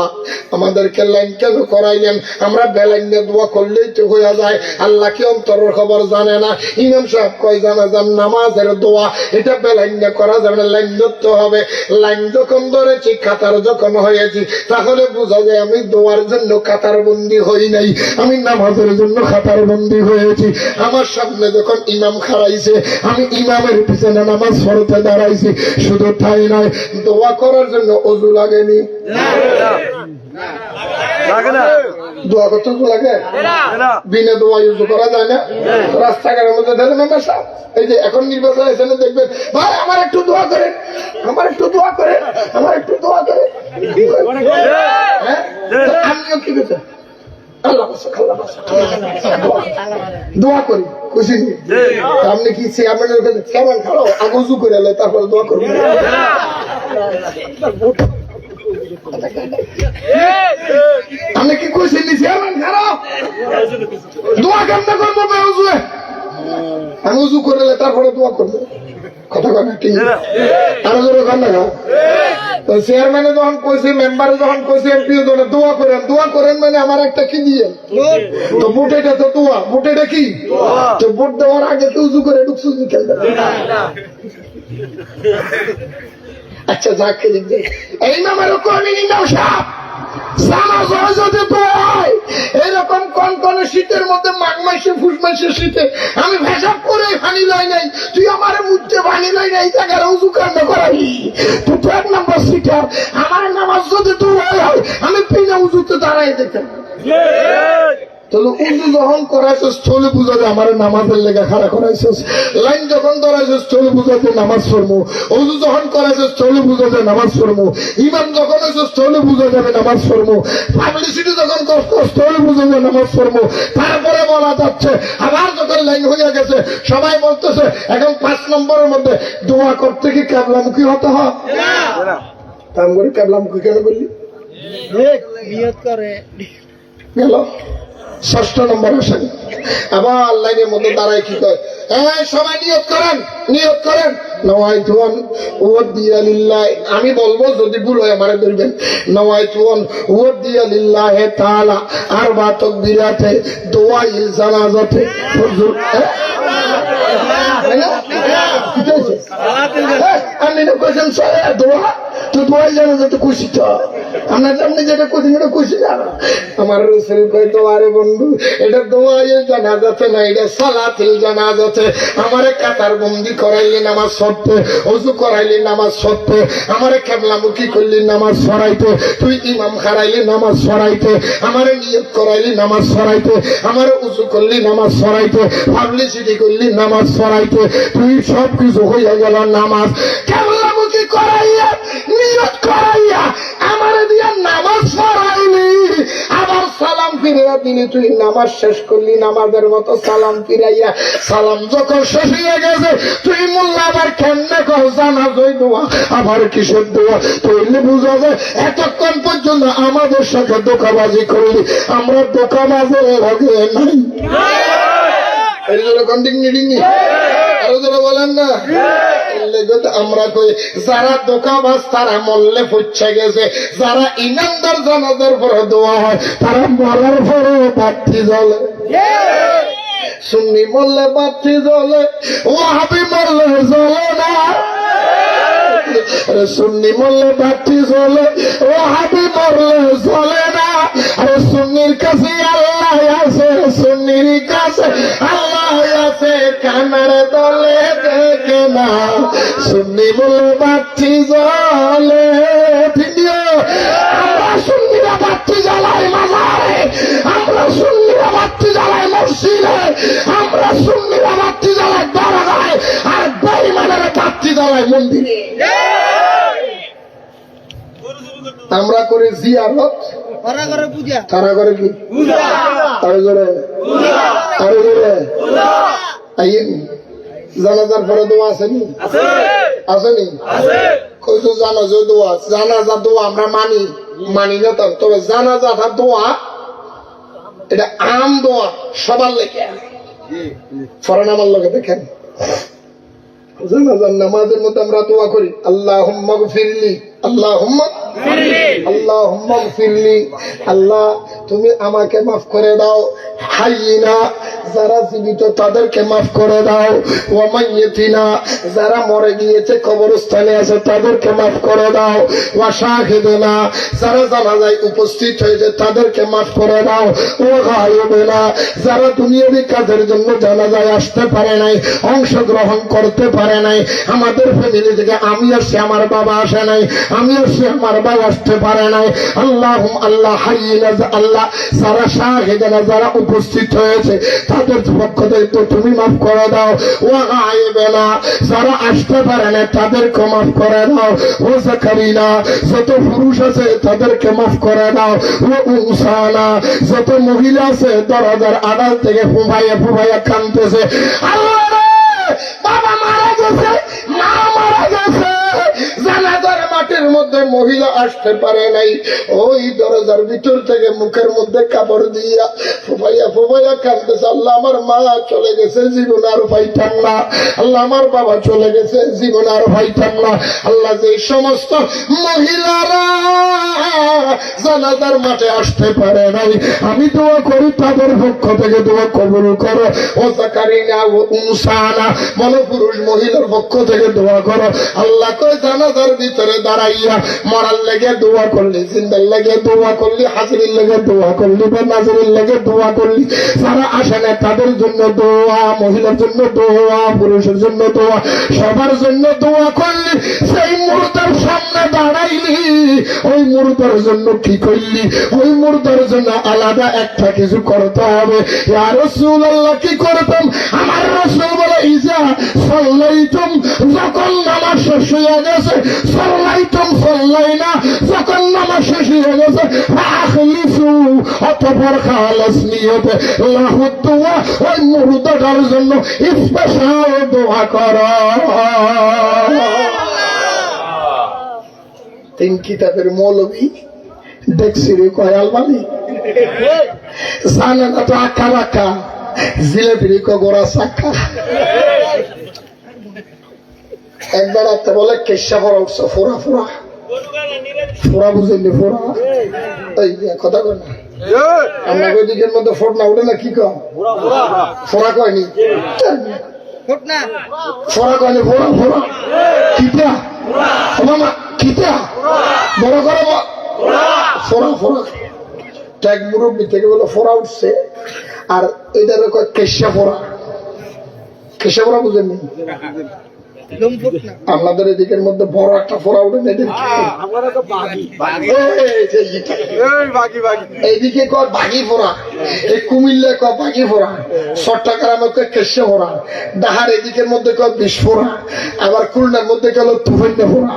আমাদেরকে লাইন কেন করাইলেন? আমরা বেলাইনে দোয়া করলেই তো হইয়া যায়, আল্লাহ কি অন্তরের খবর জানে না? ইমাম সাহেব কয় জানাজার নামাজের দোয়া এটা বেলাইনে করা যাবে না, লাইন ধরতে হবে। লাইন যখন ধরেছি, কাতার যখন হয়েছি, তাহলে বোঝা যায় আমি দোয়ার জন্য কাতার বন্দি হই নাই, আমি নামাজের জন্য কাতার বন্দি হয়েছি। আমার সামনে যখন ইমাম খাড়াইছে, আমি ইমামের পিছনে নামাজ পড়তে দাঁড়াইছি। শুধু তাই নয়, দোয়া করার জন্য অজু লাগেনি। দোয়া করতে তো লাগে, বিনা দোয়া ইউজ করা যায় না। রাস্তাঘাটের মধ্যে দেখেন মেম্বার সাহেব, এই যে এখন নির্বাচন হয়েছে না, দেখবেন ভাই আমার একটু দোয়া করেন, আমার একটু দোয়া করেন, আমার একটু দোয়া করেন। হ্যাঁ, আমিও কি করছেন? আল্লাহ বাঁচাক, আল্লাহ বাঁচাক, দোয়া করি খুশি। আপনি কি চেয়ারম্যানের কাছে চেয়ারম্যান খাও আগে উজু করে এলে তারপরে দোয়া করবেন? আমি কি খুশি নি চেয়ারম্যান খারাপ দোয়া কেমন করবো? আমি উজু করে এলে তারপরে দোয়া করবো। কথা কথা ঠিক আরো জোরে কর না। চেয়ারম্যানে যখন কইছে, মেম্বারে যখন কইছে, এমপি দোয়া করেন, দোয়া করেন মানে আমার একটা কি দিয়ে তো বুট, এটা তো দোয়া, বুট এটা কি? তো বুট দেওয়ার আগে তো উজু করে ঢুকছু খেলতে। আচ্ছা যাক, এই নামেরও কর্মী নাও সাপ এরকম কন কনে শীতের মধ্যে মাঘ মাসে ফুস মাসের শীতে আমি ভেসাব করে পানি লাই নাই, তুই আমার মুখে পানি লাই নাই, জায়গায় উজু কান্না করাবি। তুই তো 1 নম্বর সিটার, আমার নামাজ যদি তুই হয় আমি বিনা উজুতে দাঁড়াই দেখেন। তাহলে উজু যখন করাইছিস চলে বুঝাতে আমার নামাজের লেগে খাড়া করাইছিস, লাইন যখন ধরাইছিস চলে বুঝাতে নামাজ পড়বো, উজু যখন করাইছিস চলে বুঝাতে নামাজ পড়বো, ইমাম যখন হয়েছিস চলে বুঝা যাবে নামাজ পড়বো, পাবলিসিটি যখন করছিস চলে বুঝাতে নামাজ পড়বো। তারপরে বলা যাচ্ছে আবার যখন লাইন হয়ে গেছে সবাই বলতেছে এখন 5 নম্বরের মধ্যে দোয়া করতে কি ক্যাবলামুখী হতে হয়? তাম করে ক্যাবলামুখী কেন বললি? গেল 6 নম্বর আসেন। আবার লাইনের মধ্যে দাঁড়ায় কি কয়, সবাই নিয়ত করেন, নিয়ত করেন। নওয়াইতুন ওয়াদিয়া লিল্লাহ, আমি বলবো যদি ভুল হয় আমারে ধরবেন। নওয়াইতুন ওয়াদিয়া লিল্লাহ তাআলা আরবা তাকবীরাতে দুআইল জানাজাতে হুজুর। আমি না কইছেন দোয়া তো দোয়াই জানা যাতে খুশি, তো আমরা আপনি যেটা কঠিন এটা খুশি জানা। আমার রসুল কই তো আরে বন্ধু এটা দোয়াইল জানাজাতে না, এটা সালাতুল জানাজাতে। আমারে কাতার বন্দি করাইলি নামাজ পড়তে, ওযু করাইলি নামাজ পড়তে, আমারে কিবলামুখী করলি নামাজ পড়াইতে, তুই ইমাম খাড়াইলি নামাজ পড়াইতে, আমারে নিয়ত করাইলি নামাজ পড়াইতে, আমারে ওযু করলি নামাজ পড়াইতে, পাবলিসিটি করলি নামাজ পড়াইতে, তুই সব কিছু হইয়া গেল নামাজ। কিবলামুখী করাইয়া নিয়ত করাইয়া আমারে দিয়া নামাজ পড়াইলি, আবার সালাম ফিরাইয়া দিলি, তুই নামাজ শেষ করলি নামাজের মতো সালাম ফিরাইয়া। সালাম যখন শেষ হয়ে গেছে তুই মোল্লা আবার কেমনে কর জানাজার দোয়া, আবার কিসের দোয়া? তৈলে বুঝা যায় এতক্ষণ পর্যন্ত আমাদের সাথে ধোঁকাবাজি করলি, আমরা ধোঁকাবাজের লগে নাই। এই জন্য কন্টিনিউ ডিঙ্গি আরো যারা বলেন না, আমরা কই যারা ধোঁকাবাজ তারা মরলে পৌঁছে গেছে, যারা ইমানদার জানাজার পরে দোয়া হয় তারা মরার পরে বাতি জ্বলে। সুন্নি মরলে বাতি জ্বলে, ওয়াহাবি মরলে জ্বলে না। সুন্নি মরলে বাতি জ্বলে, ওয়াহাবি মরলে জ্বলে না। আরে সুন্নির কাছে আল্লাহ আছে, সুন্নির কাছে আল্লাহ আছে, কানার দলে দেখে না। সুন্নি বলে বাতি জ্বলে, আমরা সুন্নিরা বাতি জ্বালাই মাজারে, আমরা সুন্নিরা বাতি জ্বালাই মসজিদে, আমরা সুন্নিরা বাতি জ্বালাই দরগায়, আর বেঈমানের বাতি জ্বালাই মন্দিরে। আমরা করি জিয়ারত, তারা করে কি? আরো জোরে, আরো জোরে। জানাজার পরে দোয়া আসেনি? আসেনি? কইছো জানাজা দোয়া, জানাজা দোয়া আমরা মানি মানি না, তবে জানাজাটা দোয়া এটা আম দোয়া সবার লেগে। ফরান আমার লোকে দেখেন জানাজার নামাজের মধ্যে আমরা দোয়া করি আল্লাহুম্মা গফিরলি আল্লাহুম্মা আল্লাহুম্মা গফিরলি, আল্লাহ তুমি আমাকে মাফ করে দাও। হাইয়িনা, যারা জীবিত তাদেরকে মাফ করে দাও। ওয়া মাইয়িতিনা, যারা মরে গিয়েছে কবরস্থানে আছে তাদেরকে মাফ করে দাও। ওয়া শাহিদিনা, যারা জানাজায় উপস্থিত হয়েছে তাদেরকে মাফ করে দাও। ওয়া গায়িবিনা, যারা দুনিয়াবি কাজের জন্য জানাজায় আসতে পারে নাই, অংশগ্রহণ করতে পারে নাই, আমাদের ফ্যামিলি থেকে আমি আসছি, আমার বাবা আসে নাই, আমি আসছি, আমার ভাই আসতে পারে নাই। আল্লাহ হাইয়িনা, আল্লাহ যারা শাহিদিনা, যারা উপস্থিত হয়েছে তাদের পক্ষ থেকে তো তুমি মাফ করে দাও। ওয়া গায়িবিনা, যারা আসতে পারে না তাদেরকে মাফ করে দাও। ও যাকারিনা, যত পুরুষ আছে তাদেরকে মাফ করে দাও। ও উনসানা, যত মহিলা আছে দরজার আড়াল থেকে ফুফাইয়া কাঁদতেছে, আল্লাহ রে, বাবা মারা গেছে, মা মারা গেছে, জানাজার মাঠের মধ্যে মহিলা আসতে পারে নাই, ওই দরজার ভিতর থেকে মুখের মধ্যে কাপড় দিয়া ফুফাইয়া কাঁদতেছে, আল্লাহ আমার মা চলে গেছে, জীবন আর পাইতাম না, আল্লাহ আমার বাবা চলে গেছে, জীবন আর পাইতাম না। আল্লাহ যে সমস্ত মহিলারা জানাজার মাঠে আসতে পারে নাই, আমি দোয়া করি তাদের পক্ষ থেকে দোয়া কবুল করো। ও যাকারিনা ও উনসানা, বলো পুরুষ মহিলার পক্ষ থেকে দোয়া করো। আল্লাহ কয় জানাজার ভিতরে দাঁড়াইয়া মরার লেগে দোয়া করলি, জিন্দার লেগে দোয়া করলি, হাজিরির লেগে দোয়া করলি, বেনাজিরের লেগে দোয়া করলি, যারা আসে না তাদের জন্য দোয়া, মহিলার জন্য দোয়া, পুরুষের জন্য দোয়া, সবার জন্য দোয়া করলি। সেই মুর্দার সামনে দাঁড়াইলি, ওই মুর্দার জন্য কি করলি? ওই মুর্দার জন্য আলাদা একটা কিছু করতে হবে। ইয়া রাসূলুল্লাহ, কি করতাম? আমার রাসূল বলে, ইজা সাল্লাইতুম, যখন নামাজ শেষ হয়ে গেছে, সাল্লাইতুম সাল্লাইনা, যখন নামাজ শেষ হয়ে গেছে, আখলিসু, অতঃপর খালাস নিয়তে লাহু দুআ, ওই মুর্দাটার জন্য স্পেশাল দোয়া করো। তিন কিতাবের মৌলবী দেখছি রে কয় আলবানি, জানে না তো আঁকা বাঁকা, জিলেপির গোড়া চাকা। একবার আপনি বলে কেশা ফোরা উঠছে, ফোরা ফোরা ফোরা, বুঝলি ফোরা? এই কথা কয় না, আপনার ওই দিকের মধ্যে ফোট না উঠে না, কি কয় ফোরা কয়নি, ফোরা কয়নি, ফোরা ফোরা কিতা মামা, কিতা বড় করো ফোরা ফোরা। ট্যাগ মুরব্বী থেকে বলে ফোরা উঠছে, আর এটার কয় কেশা ফোরা। কেশা ফোরা বুঝেননি? আপনাদের এদিকের মধ্যে বড় একটা ফোড়া উঠে এইদিকে কয় বাঘি ফোড়া, এই কুমিল্লা কয় বাঘি ফোড়া, চট্টগ্রামে কয় কেশে ফোড়া, ডাহার এদিকের মধ্যে কয় বিষ ফোড়া, আবার খুলনার মধ্যে গেল তুফান্না ফোড়া,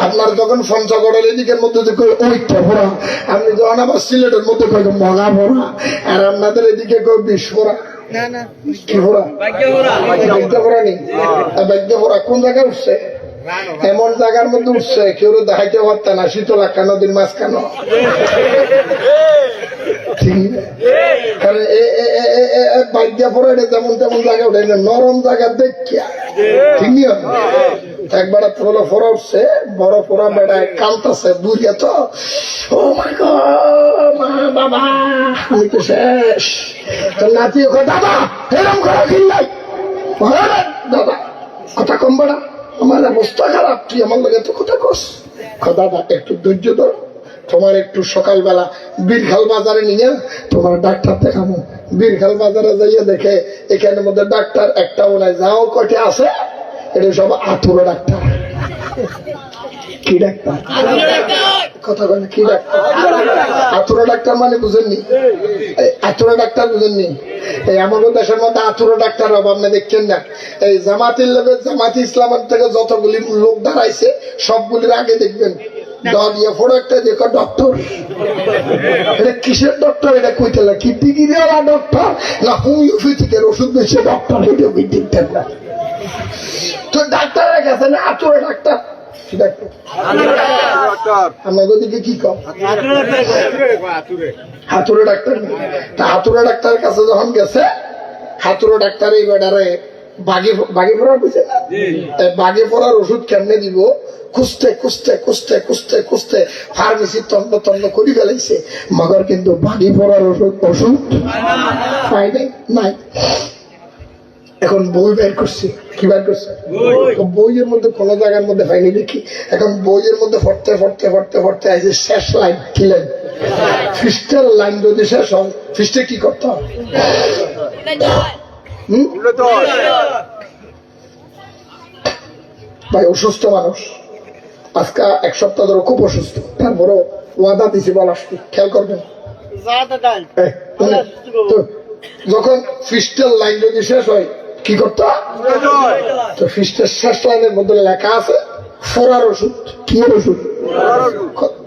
আপনার যখন পঞ্চগড়ের এদিকের মধ্যে কয় ওইটা ফোড়া, আপনি যখন আবার সিলেটের মধ্যে কয় মগা ফোড়া, আর আপনাদের এদিকে কয় বিষ ফোড়া। কি ফোড়া? বাগ্যা ফোড়া নেই, বাগ্যা ফোড়া কোন জায়গায় উঠছে? এমন জায়গার মধ্যে উঠছে কেউ দেখাইতে পারত না, শীতলাক্কা নদীর মাঝখানো। বাগ্যা ফোড়া এটা যেমন তেমন জায়গা উঠে, নরম জায়গা দেখিয়া, ঠিক নিয়ম। একবার হলো ফোড়া উঠছে, বড় ফোড়া বেড়ায় কালতাছে, বুঝিয়া তো, ও মাই গড বাবা, আমি তো শেষ। তো নাতি দাদা এরম করা কিনলাই, দাদা কথা কম বেড়া, আমার অবস্থা খারাপ, তুই আমার লগে তো কথা কস। দাদা একটু ধৈর্য ধর, তোমার একটু সকালবেলা বীরখাল বাজারে নিয়ে তোমার ডাক্তার দেখাবো। বীরখাল বাজারে যাইয়া দেখে এখানের মধ্যে ডাক্তার একটাও নাই, যাও কয়টা আছে, এটা সব আতুরা ডাক্তার। কি ডাক্তার? কথা বলে কি ডাক্তার? আতুরা ডাক্তার মানে বুঝেননি? আতুরা ডাক্তার বুঝেননি? এই আমাদের দেশের মধ্যে আতুরা ডাক্তার অভাব না, দেখছেন না? এই জামাতের লোকের, জামাতি ইসলামের থেকে যতগুলি লোক দাঁড়াইছে সবগুলির আগে দেখবেন ডক্টর। এটা কিসের ডক্টর? এটা কইতে কি ডিগ্রিওয়ালা ডক্টর না হোমিওপ্যাথিকের ওষুধ বেশি ডক্টর? এটা ঠিকঠাক না। তো ডাক্তারের কাছে না আতুরা ডাক্তার, আমাদের দিকে কি কম হাতুড়ে ডাক্তার। তা হাতুড়ে ডাক্তারের কাছে যখন গেছে, হাতুড়ে ডাক্তার এই বেটারে বাগে পড়ার বুঝে না বাগে পড়ার ওষুধ কেমনে দিব খুঁজতে খুঁজতে খুঁজতে খুঁজতে খুঁজতে ফার্মেসি তন্ন তন্ন করে ফেলাইছে মগর কিন্তু বাগে পড়ার ওষুধ পাই নাই এখন বই বের করছি কি বের করছে বইয়ের মধ্যে কোন জায়গার মধ্যে পাইনি দেখি এখন বইয়ের মধ্যে পড়তে পড়তে পড়তে পড়তে আছে শেষ লাইন কি লাইন ফিস্টের লাইন যদি শেষ হয় ফিস্টে কি করতে হবে ভাই অসুস্থ মানুষ আজকে এক সপ্তাহ ধরে খুব অসুস্থ তারপরে ওয়াদা দিছি বলার খেয়াল করবেন যখন ফিস্টের লাইন যদি শেষ হয় কি করতে তো ফিস্টের শেষ লাইনের মধ্যে লেখা আছে ফোরার ওষুধ কি ওষুধ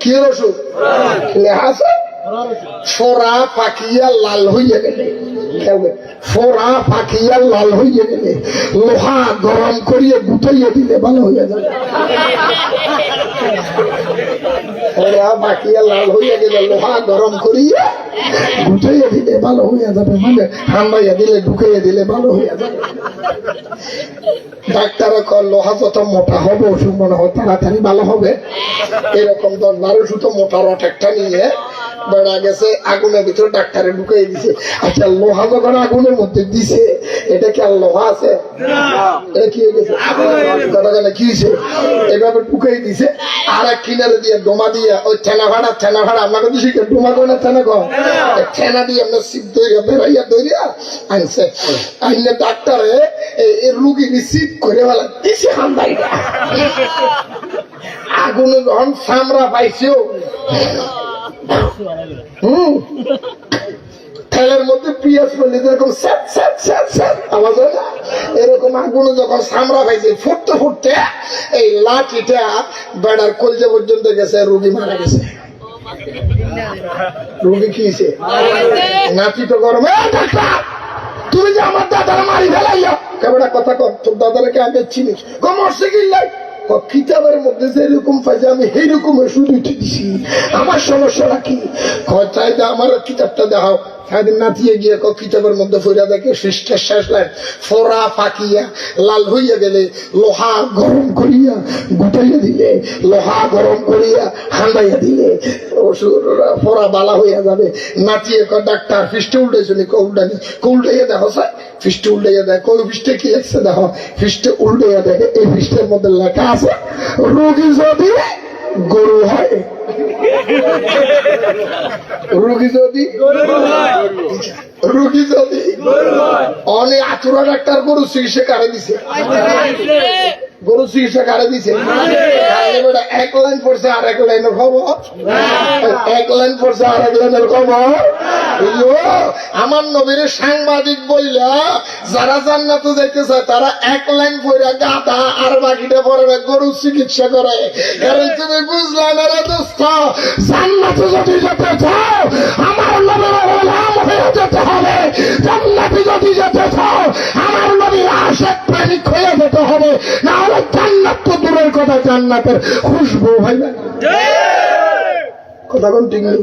কি ওষুধ লেখা আছে ফোরা পাকিয়া লাল হইয়া গেলে ফোরা পাকিয়া লাল হইয়া গেলে লোহা গরম করিয়ে গুটাইয়া দিলে ভালো হইয়া যাবে ফোরা পাকিয়া লাল হইয়া গেলে লোহা গরম করিয়া গুটাইয়া দিলে ভালো হইয়া যাবে মানে হান্ডাইয়া দিলে ঢুকাইয়া দিলে ভালো হইয়া যাবে ডাক্তারে কর লোহা যত মোটা হবে ওষুধ মনে হয় তাড়াতাড়ি ভালো হবে এরকম 10-12 ওষুধ মোটা রট একটা নিয়ে বেড়া গেছে আগুনের ভিতরে ডাক্তারে ঢুকাই দিছে আচ্ছা লোহা যখন আগুনের মধ্যে দিছে এটা কি আর লোহা আছে এটা কি হয়ে গেছে কি হয়েছে এভাবে ঢুকাই দিছে আর এক কিনারে দিয়ে ডোমা দিয়ে ওই ঠেনা ভাড়া আপনাকে তো শিখে ডোমা করে না ঠেনা কর ঠেনা দিয়ে আমরা সিপ দইরা বেড়াইয়া দইরা আনছে আইনে ডাক্তারে রুগী রিসিভ করে বেলা দিছে হামদাইরা আগুনে যখন সামরা পাইছেও তেলের মধ্যে পিঁয়াজ করলে যেরকম আওয়াজ হয় না এরকম আগুনে যখন সামরা পাইছে ফুটতে ফুটতে এই লাঠিটা বেড়ার কলজা পর্যন্ত গেছে রুগী মারা গেছে রুগী কি হয়েছে নাতি তো গরম ডাক্তার তুমি যে আমার দাদারা মারি ফেলাইয়া কেমন কথা কর তোর দাদারাকে আমি চিনিস মরছে কিনলাই কিতাবের মধ্যে যেরকম পাইছে আমি সেইরকম ওষুধ উঠে দিছি আমার সমস্যাটা কি চাইতে আমার কিতাবটা দেখাও সারাদিন নাতিয়ে গিয়ে কিতাবের মধ্যে ফইরা দেখে সৃষ্টের শেষ লাইন ফোরা পাকিয়া লাল হইয়া গেলে লোহা গরম করিয়া গুটাইয়া দিলে লোহা গরম করিয়া হান্ডাইয়া দিলে ফোরা বালা হইয়া যাবে নাতিয়ে ডাক্তার ফিস্টে উল্টাইছনি উল্টাইয়া দেখো স্যার ফিস্টে উল্টাইয়া দেখ ওই ফিস্টে কি লাগছে দেখো ফিস্টে উল্টাইয়া দেখে এই ফিস্টের মধ্যে লেখা আছে রোগী যদি গরু হয় রোগী যদি অনেক আতুরা ডাক্তার গরু চিকিৎসা কারে দিছে গরু চিকিৎসা কারে দিছে এক লাইন পড়ছে আর এক লাইনের খবর এক লাইন পড়ছে আর এক লাইনের খবর আমার নবীর সাংবাদিক বইলা যারা জান্নাতে যাইতে চায় তারা এক লাইন পড়া গাধা আর বাকিটা পরে গরু চিকিৎসা করে কারণ তুমি বুঝলা না রে দোস্ত জান্নাতে যদি যেতে চাও আমার নবীর গোলাম হয়ে যেতে হবে জান্নাতে যদি যেতে চাও আমার নবীর আশিক প্রেমিক হয়ে যেতে হবে না হলে জান্নাত তো দূরের কথা জান্নাতের খুশবু হয় না কথা কোন ঠিক নেই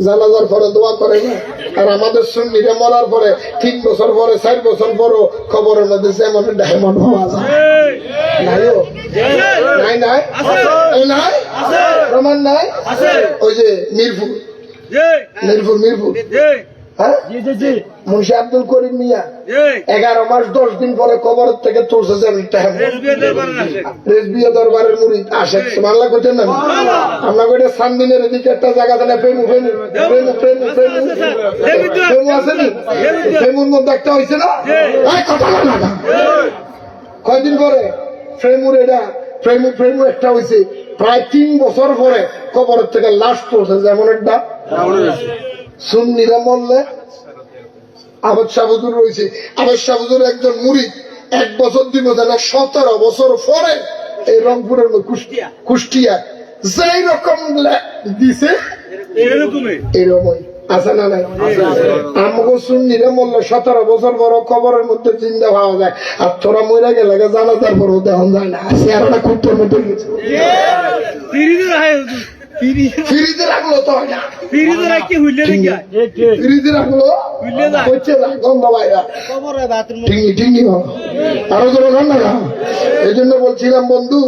জানাজার পরে দোয়া করে না আর আমাদের সুন্নিরা মরার পরে 3 বছর পরে 4 বছর পরও খবরের মধ্যে যেমন ডায়মন্ড হওয়া যায় নাই নাই নাই প্রমাণ নাই ওই যে মিরপুর হ্যাঁ মুন্সি আব্দুল করিম মিয়া 11 মাস 10 দিন পরে কবরের থেকে তুলছে রেজবিয়া দরবারের মুরিদ আসে বাংলা করছেন না আমরা কইটা সামদিনের এদিকে একটা জায়গা দেন ফেমু আসেনি ফেমুর মধ্যে একটা হয়েছে না কথা না কয়দিন পরে ফ্রেমুর এটা ফ্রেমু একটা হয়েছে প্রায় 3 বছর পরে কবরের থেকে লাশ তুলছে যেমন একটা সুন্নিরা মরলে আবাদ শাহবুজুর রয়েছে আবাদ শাহবুজুর একজন মুরিদ 1 বছর 2 বছর না 17 বছর পরে এই রংপুরের কুষ্টিয়া যেই রকম দিছে এরকমই আছে না নাই আমাকে সুন্নিরা মরলে 17 বছর পর কবরের মধ্যে জিন্দা পাওয়া যায় আর তোরা মরে গেলে জানাজার পর দেখন যায় না চেহারাটা কুত্তর মধ্যে গেছে ফ্রিজে রাখলো তো হয় না ফ্রিজে রাখলো হচ্ছে না গন্ধ বাইরা ঠিকই ঠিকই আরো জোরে গান না এই জন্য বলছিলাম বন্ধু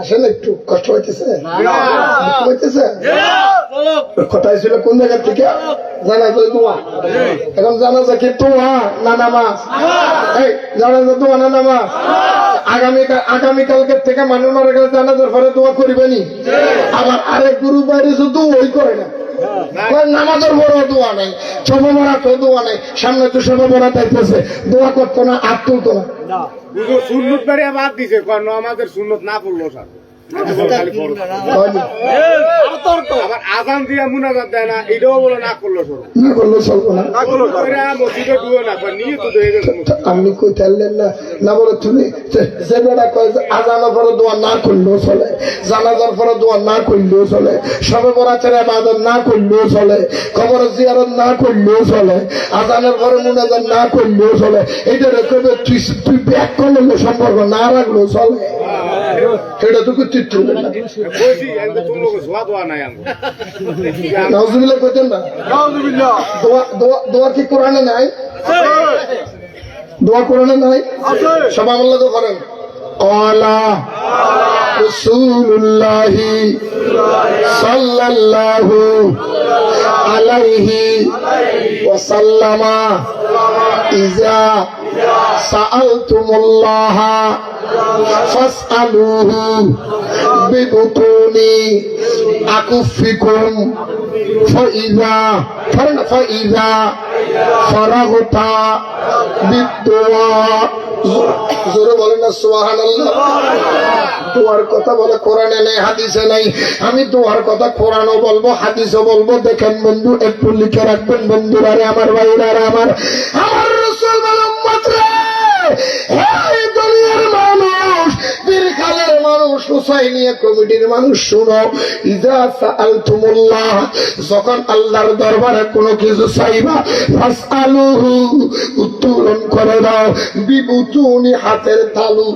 আসেন একটু কষ্ট হইতেছে হইতেছে কোথায় ছিল কোন জায়গা থেকে জানাজা দোয়া এখন জানাজা কি দোয়া না নামাজ এই জানাজা দোয়া না নামাজ আগামীকালকে থেকে মানুষ মারা গেলে জানাজার পরে দোয়া করিবেনি আবার আরেক গুরু বাইরে শুধু ওই করে না নামাজের বড় দোয়া নাই সবে মরা তো দোয়া নাই সামনে তো সবে মরা দেখতেছে দোয়া করতো না আর তুলতো না সুন্নত বেরিয়ে বাদ দিছে কারণ আমাদের সুন্নত না করলো স্যার আবার আজান দিয়া মুনাজাত দেয় না এটাও বলে না করলো সর না করলো চলবো না মসজিদে ডুবে না নিয়ে তো হয়ে গেছে আপনি কই থাকলেন না না বলে তুমি যে বেড়া কয় আজানের পরে দোয়া না করলেও চলে জানাজার পরে দোয়া না করলেও চলে সবে বরাতের ইবাদত না করলেও চলে কবর জিয়ারত না করলেও চলে আজানের পরে মুনাজাত না করলেও চলে এইটা কবে তুই ব্যাক করলে সম্পর্ক না রাখলেও চলে এটা তো করতে বলছি তুমি সোয়াদ হওয়া নাই আমি নাউজুবিল্লাহ কইতেন না দোয়া কি কোরআনে নাই দোয়া কোরআনে নাই সবাই আল্লাহ তো করেন আলা রাসূলুল্লাহি সাল্লাল্লাহু আলাইহি ওয়াসাল্লামা ইজা সাআলতুমুল্লাহা ফাসআলুহু বিবুতুনি আকুফিকুম ফাইযা ফারাগতা বিদুআ জোরে বলেন না সুবহানাল্লাহ দোয়ার কথা বলে কোরআনে নেই হাদিসে নাই আমি দোয়ার কথা কোরআনও বলবো হাদিসও বলবো দেখেন বন্ধু একটু লিখে রাখবেন বন্ধুরা রে আমার ভাইরা রে আমার রাসূল বলেন উম্মত রে এই দুনিয়ার মানুষ বীরখালের মানুষ হুসাইনিয়া কমিটির মানুষ শুনো ইজা সাআলতুমুল্লাহ যখন আল্লাহর দরবারে কোনো কিছু চাইবা ফাসআলুহু উত্তোলন করে দাও বিবুতুনি হাতের তালু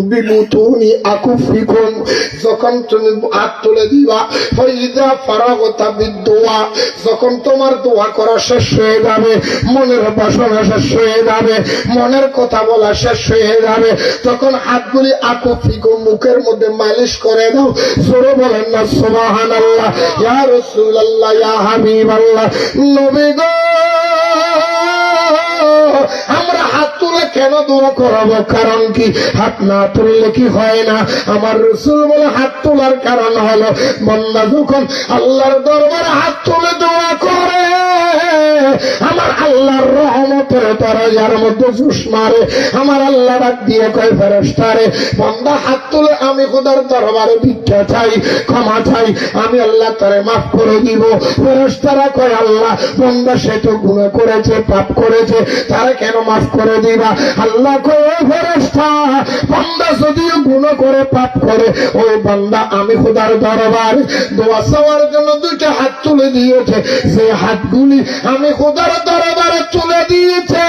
বিবুতুনি আকুফিকুম যখন তুমি হাত তুলে দিবা ফাইযা ফারাগতা বিদুআ যখন তোমার দোয়া করা শেষ হয়ে যাবে মনের বাসনা শেষ হয়ে যাবে মনের কথা বলা শেষ হয়ে যাবে তখন হাতগুলি আকুফিকুম মুখের মধ্যে মালিশ করে দাও জোরে বলেন না সুবহানাল্লাহ ইয়া রাসূলুল্লাহ ইয়া হাবিবাল্লাহ নবী গো আমরা হাত তুলে কেন দোয়া করাবো কারণ কি হাত না তুললে কি হয় না আমার রাসূল বলে হাত তোলার কারণ হলো বান্দা যখন আল্লাহর দরবারে হাত তুলে দোয়া করে আমার আল্লাহর রহমতের দরজার মধ্যে জুস মারে আমার আল্লাহ ডাক দিয়ে কয় ফেরেশতারে বান্দা হাত তুলে আমি খোদার দরবারে ভিক্ষা চাই ক্ষমা চাই আমি আল্লাহ তারে মাফ করে দিব ফেরেশতারা কয় আল্লাহ বান্দা সে তো গুনাহ করেছে পাপ করেছে তারে কেন মাফ করে দিবা আল্লাহ কয় ফেরেশতা বান্দা যদিও গুনাহ করে পাপ করে ওই বান্দা আমি খোদার দরবারে দোয়া চাওয়ার জন্য দুইটা হাত তুলে দিয়েছে যে হাতগুলি আমি খোদার দরবারে তুলে দিয়েছে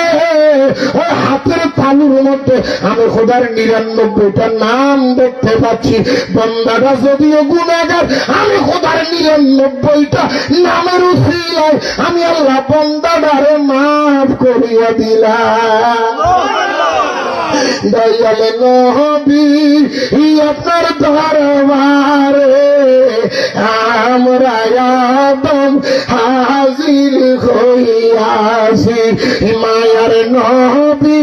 ওই হাতের তালুর মধ্যে আমি খোদার ৯৯টা নাম দেখতে পাচ্ছি বান্দাটা যদিও গুনাহগার আমি খোদার ৯৯টা নামের উসিলায় আমি আল্লাহ বান্দাটারে মাফ করিয়া দিলাম দয়াল নবী আপনার দরবারে আমরা আদম হাজির হইয়াছি মায়ার নবী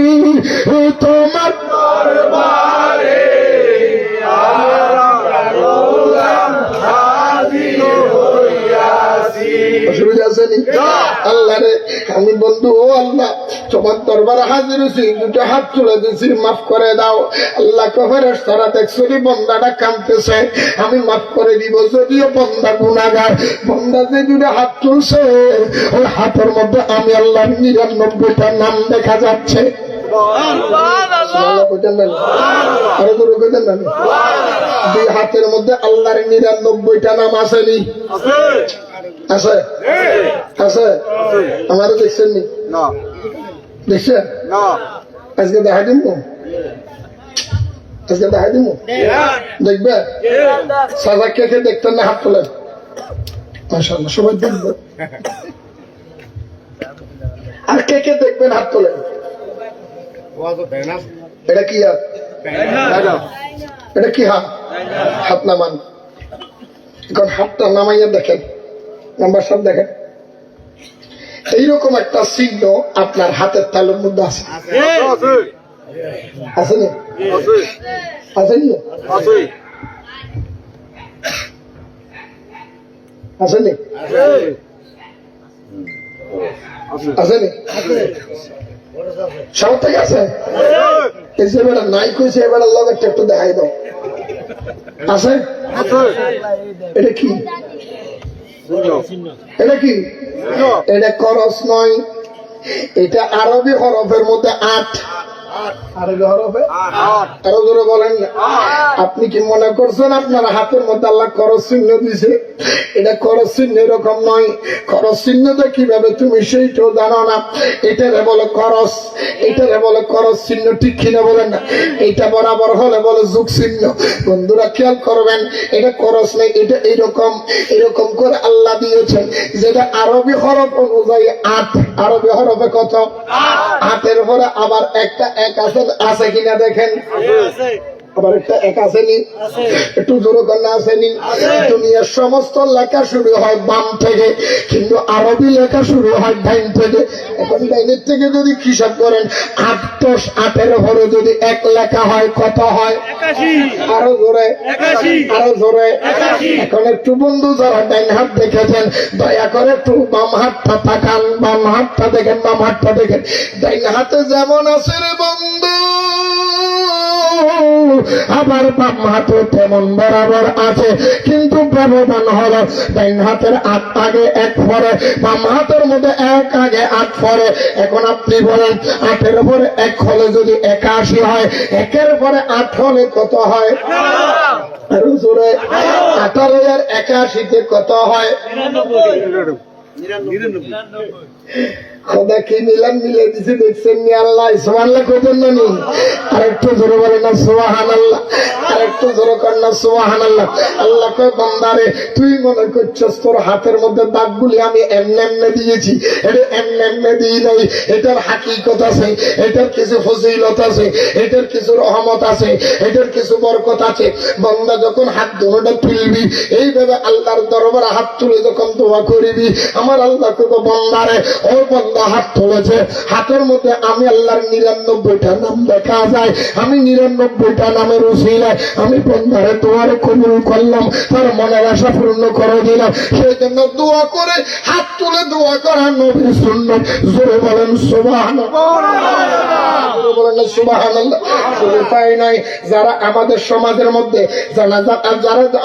তোমার দরবারে অসুবিধা আছে নি আল্লাহ রে আমি বন্ধু ও আল্লাহ তোমার দরবারে হাজির হয়েছি দুটো হাত তুলে দিয়েছি মাফ করে দাও আল্লাহ ফেরেশতারা দেখছো বন্দাটা কাঁদতেছে আমি মাফ করে দিব যদিও বন্দা গুনাহগার বন্দা যে দুটো হাত তুলছে ওই হাতের মধ্যে আমি আল্লাহর ৯৯টা নাম দেখা যাচ্ছে দুই হাতের মধ্যে আল্লাহর ৯৯টা নাম আসেনি আছে আছে আমারও দেখছেন নি দেখছেন আজকে দেখা দিব আজকে দেখা দিব দেখবে সাজা কে কে দেখতেন না হাত তোলেন মাশাআল্লাহ, সবাই দেখবেন। আর কে কে দেখবেন হাত তোলেন। এটা কি হাত? এটা কি হাত? হাত নামান। এখন হাতটা নামাইয়া দেখেন, নাম্বার 7 দেখেন। এইরকম একটা চিহ্ন আপনার হাতের তালুর মধ্যে আছে, আছে না? আসেনি? আসেনি? আসেনি? সব থেকে আছে। এই যে বেটা নাই কইছে, এবার লগেরটা একটু দেখাই দাও। আছে? এটা কি? এটা কি? এটা করস নয়, এটা আরবি হরফের মধ্যে 8। আরবি হরফে আরো জোরে বলেন না। আপনি কি মনে করছেন আপনার হাতের মধ্যে আল্লাহ করস চিহ্ন দিছে? এটা করস চিহ্ন এরকম নয়। করস চিহ্নটা কিভাবে তুমি সেইটাও জানো না। এটারে বলে করস, এটারে বলে করস চিহ্ন, ঠিক কিনা বলেন না? এটা বরাবর হলে বলে যুগ চিহ্ন। বন্ধুরা খেয়াল করবেন, এটা করস নেই, এটা এরকম এরকম করে আল্লাহ দিয়েছেন, যেটা আরবি হরফ অনুযায়ী 8। আরবি হরফে কত? 8 এর পরে আবার একটা এক আছে কিনা দেখেন, আবার একটা এক আসেনি, একটু জোরে কন্যা আসেনি। দুনিয়ার সমস্ত লেখা শুরু হয় বাম থেকে, কিন্তু আরবি লেখা শুরু হয় ডাইন থেকে। এখন ডাইনের থেকে যদি হিসাব করেন 8 + 8 এর ঘরে যদি 1 লেখা হয় কত হয়? আরো জোরে, আরো জোরে। এখন একটু বন্ধু যারা ডাইন হাত দেখেছেন দয়া করে একটু বাম হাতটা তাকান, বাম হাতটা দেখেন, বাম হাতটা দেখেন। ডাইন হাতে যেমন আছে রে বন্ধু, আবার বাম হাতে তেমন বরাবর আছে, কিন্তু ব্যবধান হলো ডাইন হাতের 8 আগে 1 পরে, বাম হাতের মধ্যে 1 আগে 8 পরে। এখন আপনি বলেন 8 এর পরে 1 হলে যদি 81 হয়, 1 এর পরে 8 হলে কত হয়? আরো জোরে। 18 আর 81 তে কত হয়? 99। খোদা কি মিলান মিলে দিছে দেখছেন নি? আল্লাহ সুবহানাল্লাহ কইতেন না নি? আর একটু জোরে বলেন না সুবহানাল্লাহ, আর একটু জোরে কর না সুবহানাল্লাহ। আল্লাহ কয় বান্দারে তুই মনে করছস তোর হাতের মধ্যে দাগগুলি আমি এমনে এমনে দিয়েছি, এটা এমনে এমনে দিই নাই। এটার হাকিকত আছে, এটার কিছু ফজিলত আছে, এটার কিছু রহমত আছে, এটার কিছু বরকত আছে। বান্দা যখন হাত দুটোটা তুলবি, এইভাবে আল্লাহর দরবারে হাত তুলে যখন দোয়া করবি, আমার আল্লাহ কইব বান্দারে ও বান্দা হাত তুলেছে, হাতের মধ্যে আমি আল্লাহর 99টা নাম দেখা যায়। আমি 99টা নামের উসিলায় আমি বান্দারে দোয়ারে কবুল করলাম, তার মনের আশা পূর্ণ করে দিলাম। সেই জন্য দোয়া করে হাত তুলে দোয়া করা নবীর সুন্নাত। জোরে বলেন সুবহানাল্লাহ, জোরে বলেন সুবহানাল্লাহ। শুধু তাই নয়, যারা আমাদের সমাজের মধ্যে যারা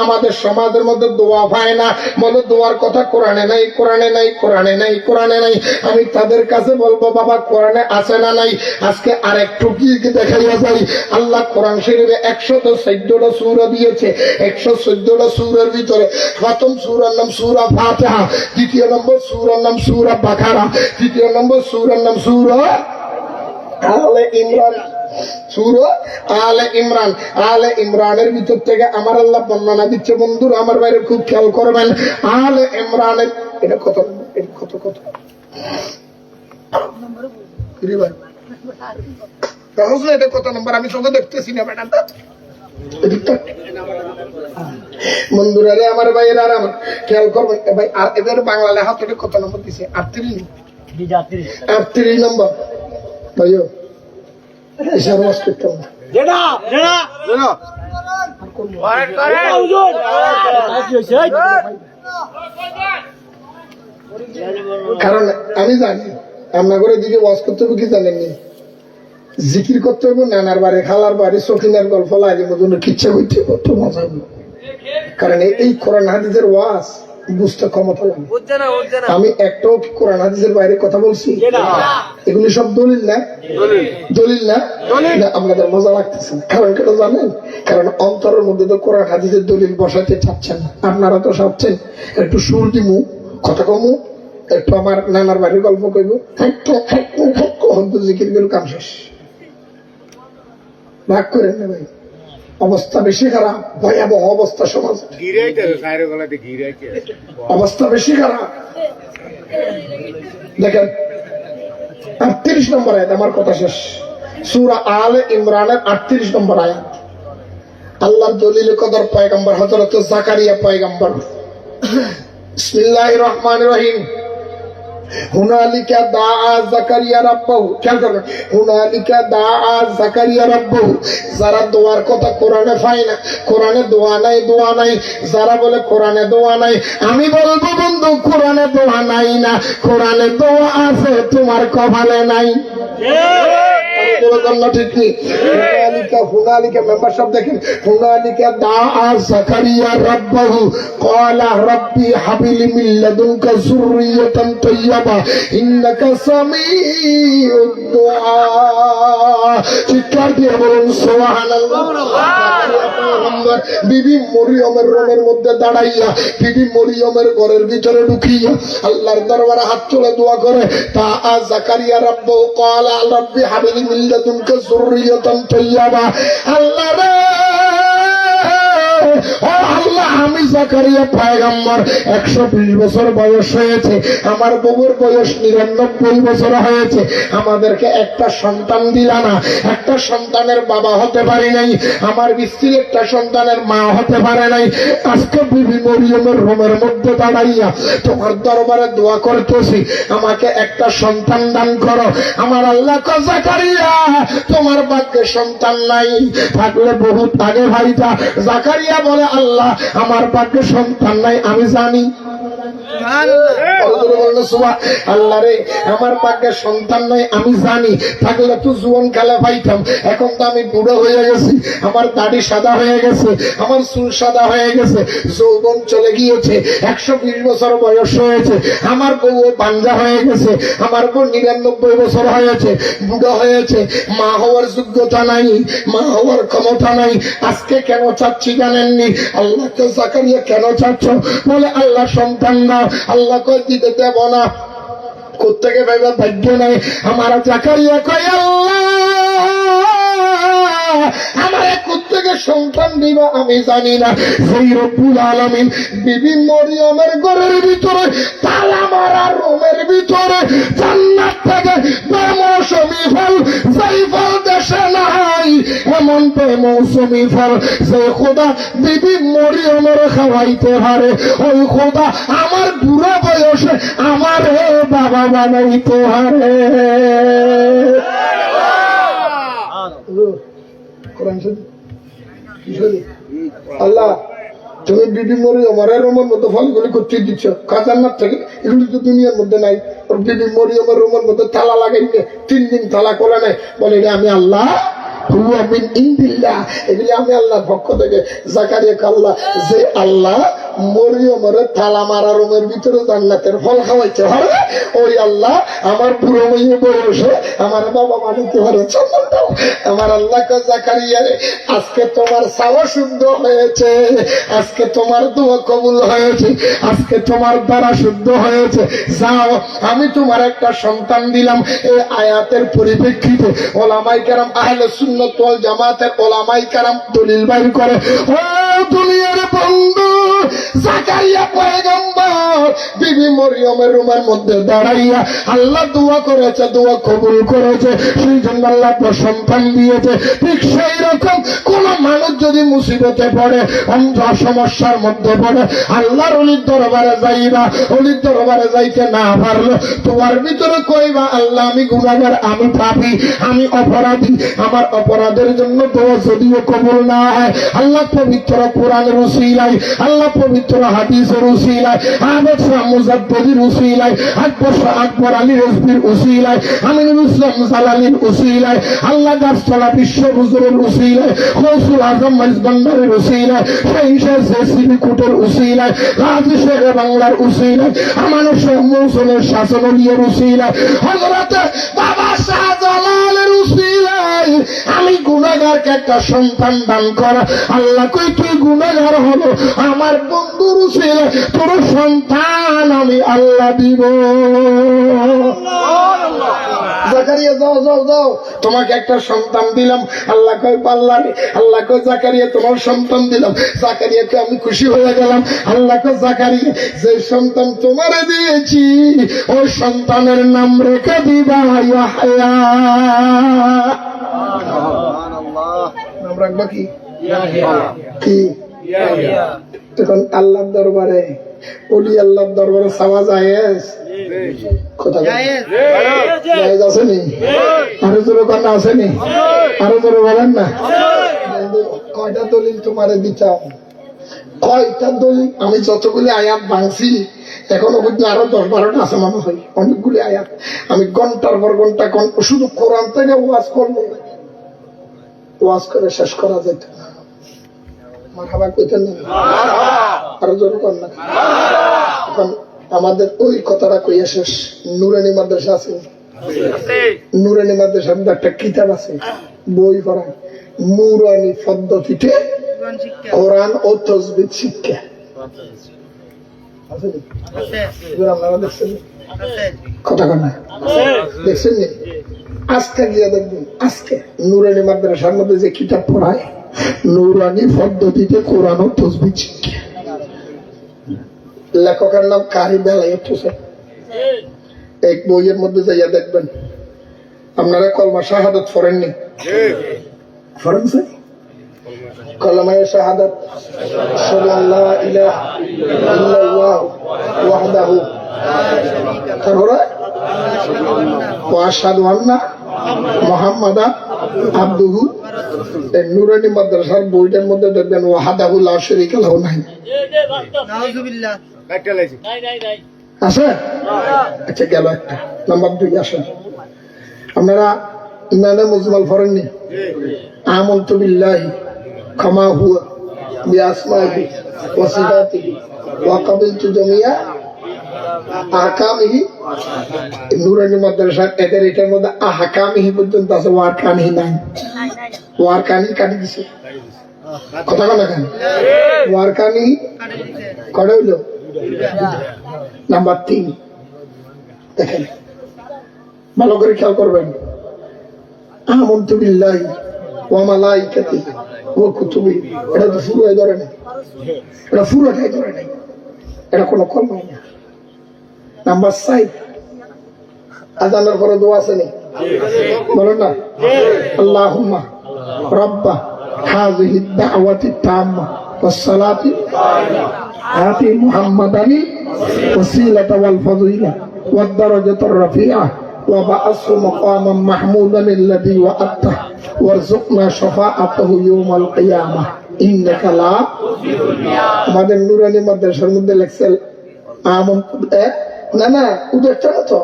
আমাদের সমাজের মধ্যে দোয়া পায় না, বলে দোয়ার কথা কোরআনে নাই, কোরআনে নাই, কোরআনে নাই, কোরআনে নাই। আমি তাদের কাছে বলবো বাবা কোরআনে আছে না নাই? আজকে আর একটু কি দেখাইয়া যাই। আল্লাহ কোরআন শরীফে 114টা সূরা দিয়েছে। 114টা সূরার ভিতরে প্রথম সূরার নাম সূরা ফাতিহা, দ্বিতীয় নম্বর সূরার নাম সূরা বাকারা, তৃতীয় নম্বর সূরার নাম সূরা আলে ইমরান। সূরা আলে ইমরান। আলে ইমরানের ভিতর থেকে আমার আল্লাহ বর্ণনা দিচ্ছে। বন্ধুরা আমার বাইরে খুব খেয়াল করবেন, আলে ইমরানের এটা কত? এটা কত কত এটা কত নম্বর? আমি চোখে দেখতেছি না ম্যাডামটা। বন্ধুরা রে আমার ভাইয়ের আর আমার খেয়াল করবেন ভাই, আর এদের বাংলা লেখা থেকে কত নম্বর দিছে? 38 নম্বর। ভাইও এসব ওয়াজ করতাম না। কারণ আমি জানি আপনার দিকে ওয়াজ করতে হবে কি জানেননি? জিকির করতে হবে, নানার বাড়ি, খালার বাড়ি, সখিনের গল্প লাগে মতন কিচ্ছা করতে কত মজা হবে। কারণ এই কোরআন হাদিসের ওয়াজ বুঝতে ক্ষমতা লাগে। আমি একটাও কোরআন হাদিসের বাইরে কথা বলছি? এগুলি সব দলিল না, দলিল না। আপনাদের মজা লাগতেছে না, কারণ কেন জানেন? কারণ অন্তরের মধ্যে তো কোরআন হাদিসের দলিল বসাতে চাচ্ছেন না। আপনারা তো ভাবছেন একটু সুর দিমু, কথা কমু, একটু আমার নানার বাড়ির গল্প কইব, জিকির গেল, কাম শেষ। ভাগ করেন না ভাই, অবস্থা বেশি খারাপ, ভয়াবহ অবস্থা সমাজ, গিরাইতে সাইরে গলাতে গিরাইতে অবস্থা বেশি খারাপ। দেখেন 38 নম্বর আয়াত, আমার কথা শেষ। সূরা আলে ইমরানের 38 নম্বর আয়াত। আল্লাহর দলিল কদর পয়গম্বর হযরত জাকারিয়া পয়গম্বর। বিসমিল্লাহির রহমানির রহিম। হুনালিকা দাআ জাকারিয়া রাব্বাহু, খেয়াল করবেন, হুনালিকা দাআ জাকারিয়া রাব্বাহু। যারা দোয়ার কথা কোরআনে পায় না, কোরআনে দোয়া নাই, যারা বলে কোরআনে দোয়া নাই, আমি বলবো বন্ধু কোরআনে দোয়া নাই না, কোরআনে দোয়া আছে, তোমার কপালে নাই। ঠিক নেই। হুনালিকা মেম্বারশিপ দেখেন, হুনালিকা দাআ জাকারিয়া রাব্বাহু ক্বালা রাব্বি হাবলি মিন লাদুনকা যুররিয়াতান তাইয়্যিবা ইন্নাকা সামিউদ দুআ। চিৎকার দিয়ে বলুন সুবহানাল্লাহ। বিবি মরিয়মের রুমের মধ্যে দাঁড়াইয়া, বিবি মরিয়মের ঘরের ভিতরে ঢুকিয়া আল্লাহর দরবারে হাত তুলে দোয়া করে, দাআ জাকারিয়া রাব্বাহু ক্বালা রাব্বি হাবলি মিন লাদুনকা যুররিয়াতান তাইয়্যিবা। আল্লাহ রে, ও আল্লাহ, আমি জাকারিয়া পয়গম্বর 120 বছর বয়স হয়েছে, আমার বউর বয়স 99 বছর হয়েছে, আমাদেরকে একটা সন্তান দিলা না, একটা সন্তানের বাবা হতে পারি নাই, আমার স্ত্রী একটা সন্তানের মা হতে পারে নাই। আজকে বিবি মরিয়মের রুমের মধ্যে দাঁড়াইয়া তোমার দরবারে দোয়া করতেছি, আমাকে একটা সন্তান দান করো। আমার আল্লাহ কয়, জাকারিয়া তোমার ভাগ্যে সন্তান নাই, থাকলে বহুত আগে ভাইটা। জাকারিয়া বলে, আল্লাহ আমার ভাগ্যে সন্তান নাই আমি জানি। আল্লাহ রে, আমার ভাগ্যে সন্তান নাই আমি জানি, থাকলে তো জুয়ান কালে পাইতাম। এখন তো আমি বুড়ো হয়ে গেছি, আমার দাড়ি সাদা হয়ে গেছে, আমার চুল সাদা হয়ে গেছে, যৌবন চলে গিয়েছে, 120 বছর বয়স হয়েছে, আমার বউ পাঞ্জা হয়ে গেছে, আমার বউ 99 বছর হয়েছে, বুড়ো হয়েছে, মা হওয়ার যোগ্যতা নাই, মা হওয়ার ক্ষমতা নাই। আজকে কেন চাচ্ছি জানেননি? আল্লাহকে জাকারিয়া কেন চাচ্ছ? বলে আল্লাহ সন্তান না। আল্লাহ কয় দিতে দেব না। কোত্থেকে ভেবে ভাগ্য নাই। আমার জাকারিয়া কয়, আল্লাহ আমার কোত্থেকে সন্তান দিবা আমি জানি না। সেই রব্বুল আলামিন বিবি মরিয়মের ঘরের ভিতরে তালা মারা রুমের ভিতরে জান্নাত থেকে বেমৌসুমি ফল, যেই ফল দেশে নাই, এমন বেমৌসুমি ফল যে খোদা বিবি মরিয়মের খাওয়াইতে পারে, ওই খোদা আমার বুড়ো বয়সে আমার বাবা বানাইতে পারে। আল্লাহ তুমি বিবি মরিয়মের রুমের মধ্যে ফলগুলি করতে দিচ্ছ, জান্নাত থেকে, এগুলি তো দুনিয়ার মধ্যে নাই। ওর বিবি মরিয়মের রুমের মধ্যে তালা লাগাইতে 3 দিন তালা করে নাই, বলে আমি আল্লাহ এগুলি আমি আল্লাহর পক্ষ থেকে। জাকারিয়া আল্লাহ যে আল্লাহ মরিয়মের তালা মারা রুমের ভিতরে জান্নাতের ফল খাওয়াইতে পারে, ওই আল্লাহ আমার বুড়ো মেয়ে বয়সে আমার বাবা মানিতে পারে। আমার আল্লাহ জাকারিয়া রে, আজকে তোমার চাওয়া শুদ্ধ হয়েছে, আজকে তোমার দোয়া কবুল হয়েছে, আজকে তোমার দ্বারা শুদ্ধ হয়েছে। যাও, আমি তোমার একটা সন্তান দিলাম। এই আয়াতের পরিপ্রেক্ষিতে ওলামায়ে কেরাম আহলে সুন্নাত ওয়াল জামাতের ওলামায়ে কেরাম দলিল বাইর করে, ও দুনিয়ার বন্ধু, জাকারিয়া পয়গম্বর বিবি মরিয়মের রুমের মধ্যে দাঁড়াইয়া আল্লাহ দোয়া করেছে, দোয়া কবুল করেছে, সেই জন্য আল্লাহ সন্তান দিয়েছে। ঠিক সেই রকম কোন মানুষ যদি মুসিবতে পড়ে, অন্ধ সমস্যার মধ্যে পড়ে, আল্লাহর ওলির দরবারে যাইবা, ওলির দরবারে যাইতে না পারলো তোমার ভিতরে কইবা, আল্লাহ আমি গুনাহগার, আমি পাপী, আমি অপরাধী, আমার অপরাধের জন্য দোয়া যদিও কবুল না হয়, আল্লাহ পবিত্র কোরআনের উসিলায়, আল্লাহ পবিত্র হাদিসের উসিলায়, আহমদ শাহ মুজাদ্দিদের উসিলায়, আকবর আলী রেজভির উসিলায়, আমিনুল ইসলাম জালালির উসিলায়, আল্লাহ গাছতলা বিশ্ব হুজুরের উসিলায়, গৌসুল আজম মাইজবান্ডারের উসিলায়, শাহিন জেসিবি কোটের উসিলায়, গাজী শের বাংলার উসিলায়, আমানত শাহ মৌসুমের শাসন নিয়ে উসিলায়, হযরত বাবা শাহজালালের উসিলায়, আমি গুনাহগারকে একটা সন্তান দান করা। আল্লাহ কই তুই গুনাহগার হলো, আমার বন্ধুর ছিল তোর সন্তান আমি আল্লাহ দিব। জাকারিয়া যাও যাও যাও, তোমাকে একটা সন্তান দিলাম। আল্লাহ কয় পাল্লা রে। আল্লাহ কয় জাকারিয়া তোমার সন্তান দিলাম। জাকারিয়াকে আমি খুশি হয়ে গেলাম। আল্লাহ কয় জাকারিয়া যে সন্তান তোমারে দিয়েছি ওই সন্তানের নাম রেখে দিবা ইয়াহইয়া। নাম রাখবা কি? কি? তখন আল্লাহর দরবারে, ওলি আল্লাহর দরবারে চাওয়া জায়েজ? কথা জায়েজ আসেনি? আরো জোরে কথা আসেনি? আরো জোরে বলেন না। কয়টা দলিল তোমারে দিতাম, কয়টা দলিল। আমি যতগুলি আয়াত ভাঙছি এখনো কিন্তু আরো 10-12টা আছে মনে হয়, অনেকগুলি আয়াত। আমি ঘন্টার পর ঘন্টা শুধু কোরআন থেকে ওয়াজ করবো, ওয়াজ করে শেষ করা যেত না। মারহাবা কইতেন না? আরো জোরে কর না। এখন আমাদের ওই কথাটা কইয়া শেষ। নুরানি মাদ্রাসা আছে, নুরানি মাদ্রাসার মধ্যে একটা কিতাব আছে, বই পড়ায় নুরানি পদ্ধতিতে কোরআন ও তাসবিহ শিক্ষা। আপনারা দেখছেন? কথা কন না, দেখছেন? আজকে গিয়ে দেখবেন, আজকে নুরানি মাদ্রাসার মধ্যে যে কিতাব পড়ায় নুরানি পদ্ধতিতে কোরআন ও তাসবিহ শিক্ষা। লেখকের নাম কারি বেলায়েত হোসেন। এক বইয়ের মধ্যে যাইয়া দেখবেন। আপনারা কলমা শাহাদাত পড়েননি? পড়েনছে? কলমায়ে শাহাদাত আশহাদু আল্লা ইলাহা ইল্লাল্লাহ ওয়াহদাহু তারপরে ওয়া আশহাদু আন্না মুহাম্মাদান আবদুহু। এই নুরানি মাদ্রাসার বইটার মধ্যে দেখবেন ওয়াহদাহু লা শারীকা লাহু নাই। নাউযুবিল্লাহ। আছে? আচ্ছা গেল একটা। নাম্বার 2 আসেন। আপনারা ইমানে মুজমাল পড়েননি? আমানতু বিল্লাহি কামা হুয়া বিআসমাইহি ওয়া সিফাতিহি ওয়া কাবিলতু জামিয়া আহকামিহি। নুরানি মাদ্রাসার এটার মধ্যে আহকামিহি পর্যন্ত আছে, ওয়ারকানিহি নাই। ওয়ারকানি কাটি দিছে। কথা বলা কেন? ওয়ারকানি কটা হইল? নাম্বার 3 দেখেন, ভালো করে খেয়াল করবেন। আমানতু বিল্লাহি ওয়া মালাইকাতিহি ওয়া কুতুবিহি। এটা তো পুরোই ধরে নাই, এটা পুরোটাই ধরে নাই, এটা কোনো কলমাই না। নাম্বার 4 আযানের পরে দোয়া আছে নি? বলেন না, আল্লাহুম্মা রাব্বা হাযিহি দাওয়াতি তাম্মা ওয়াস সালাতি আতি মুহাম্মাদানি ওয়াসিলাতা ওয়াল ফাযিলা ওয়াদ দারাজাতার রাফিআ ওয়া বা'আসহু মাকামান মাহমুদান আল্লাযী ওয়া'আতা ওয়ারযুকনা শাফাআতাহু ইয়াওমাল কিয়ামাহ ইন্নাকা লা। আমাদের নুরানি মাদ্রাসার মধ্যে লেখছেন না না উদ্দেশ্য না তো।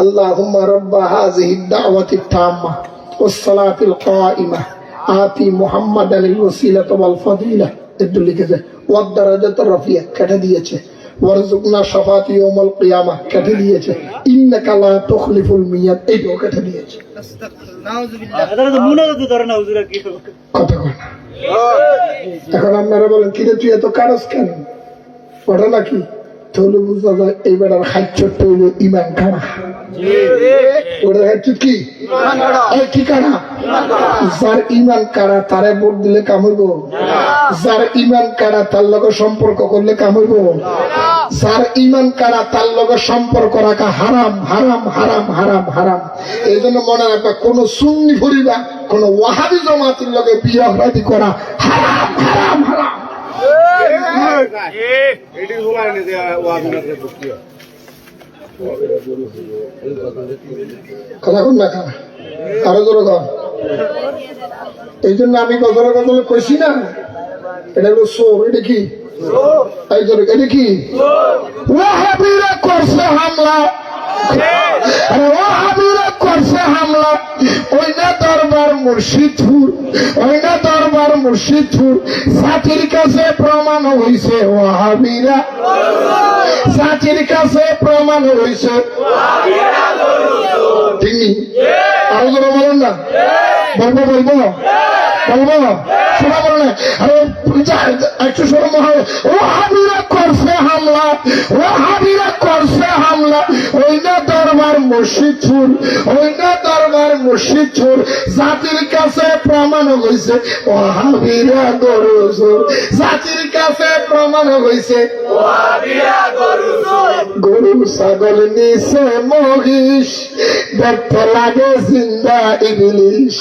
আল্লাহুম্মা রাব্বা হাযিহি দাওয়াতি তাম্মা ওয়াস সালাতিল কাইমা আতি মুহাম্মাদানিল ওয়াসিলাতা ওয়াল ফাযিলা। একটু লিখেছে ওয়াদ দারাজাতার রাফিআ কেটে দিয়েছে, ওয়ারযুকনা শাফাআতি ইয়াওমাল কিয়ামাহ কেটে দিয়েছে, ইন্নাকা লা তুখলিফুল মিয়াদ এইটাও কেটে দিয়েছে। কথা কয় না। এখন আপনারা বলেন কিরে তুই এত কারস কেন? ওটা নাকি তাহলে বুঝা যায় এই বেটার খাচ্ছট হইল ইমান কারা। ওটা খাচ্ছত কি? কি কারা? যার ইমান কারা তারে ভোট দিলে কাম হইব? যার ইমান কারা তার লগে সম্পর্ক করলে কাম হইব? যার ইমান কারা তার লগে সম্পর্ক রাখা হারাম হারাম হারাম হারাম হারাম। এই জন্য মনে রাখবা, কোন সুন্নি পরিবার কোন ওয়াহাবি জামাতের লগে বিয়ে শাদী করা হারাম হারাম হারাম। কথা কন না খানা আরো জোরে কর। এই জন্য আমি গজলে গজলে কইছি না, এটা হলো সোর। এটা কি? এটা কি? ওয়াহাবিরা করছে হামলা, ওয়াহাবিরা করছে হামলা। ওই না দরবার মুর্শিদপুর, ওই না দরবার মুর্শিদপুর। সাথীর কাছে প্রমাণ হইছে ওয়াহাবিরা, সাথীর কাছে প্রমাণ হইছে তিনি। আরো জোরে বলেন না। বলবো বলবো বলবো শোনা বলো না। আরে একটু শোনো হয়, ও হাবিরা করছে হামলা, ও হাবিরা করছে হামলা, ওই না দরবার মসজিদ ছুর, ওই না দরবার মসজিদ ছুর, জাতির কাছে প্রমাণ হয়েছে ও হাবিরা গরু চোর, জাতির কাছে প্রমাণ হয়েছে গরু ছাগল নিচে মহিষ, দেখতে লাগে জিন্দা ইবলিশ।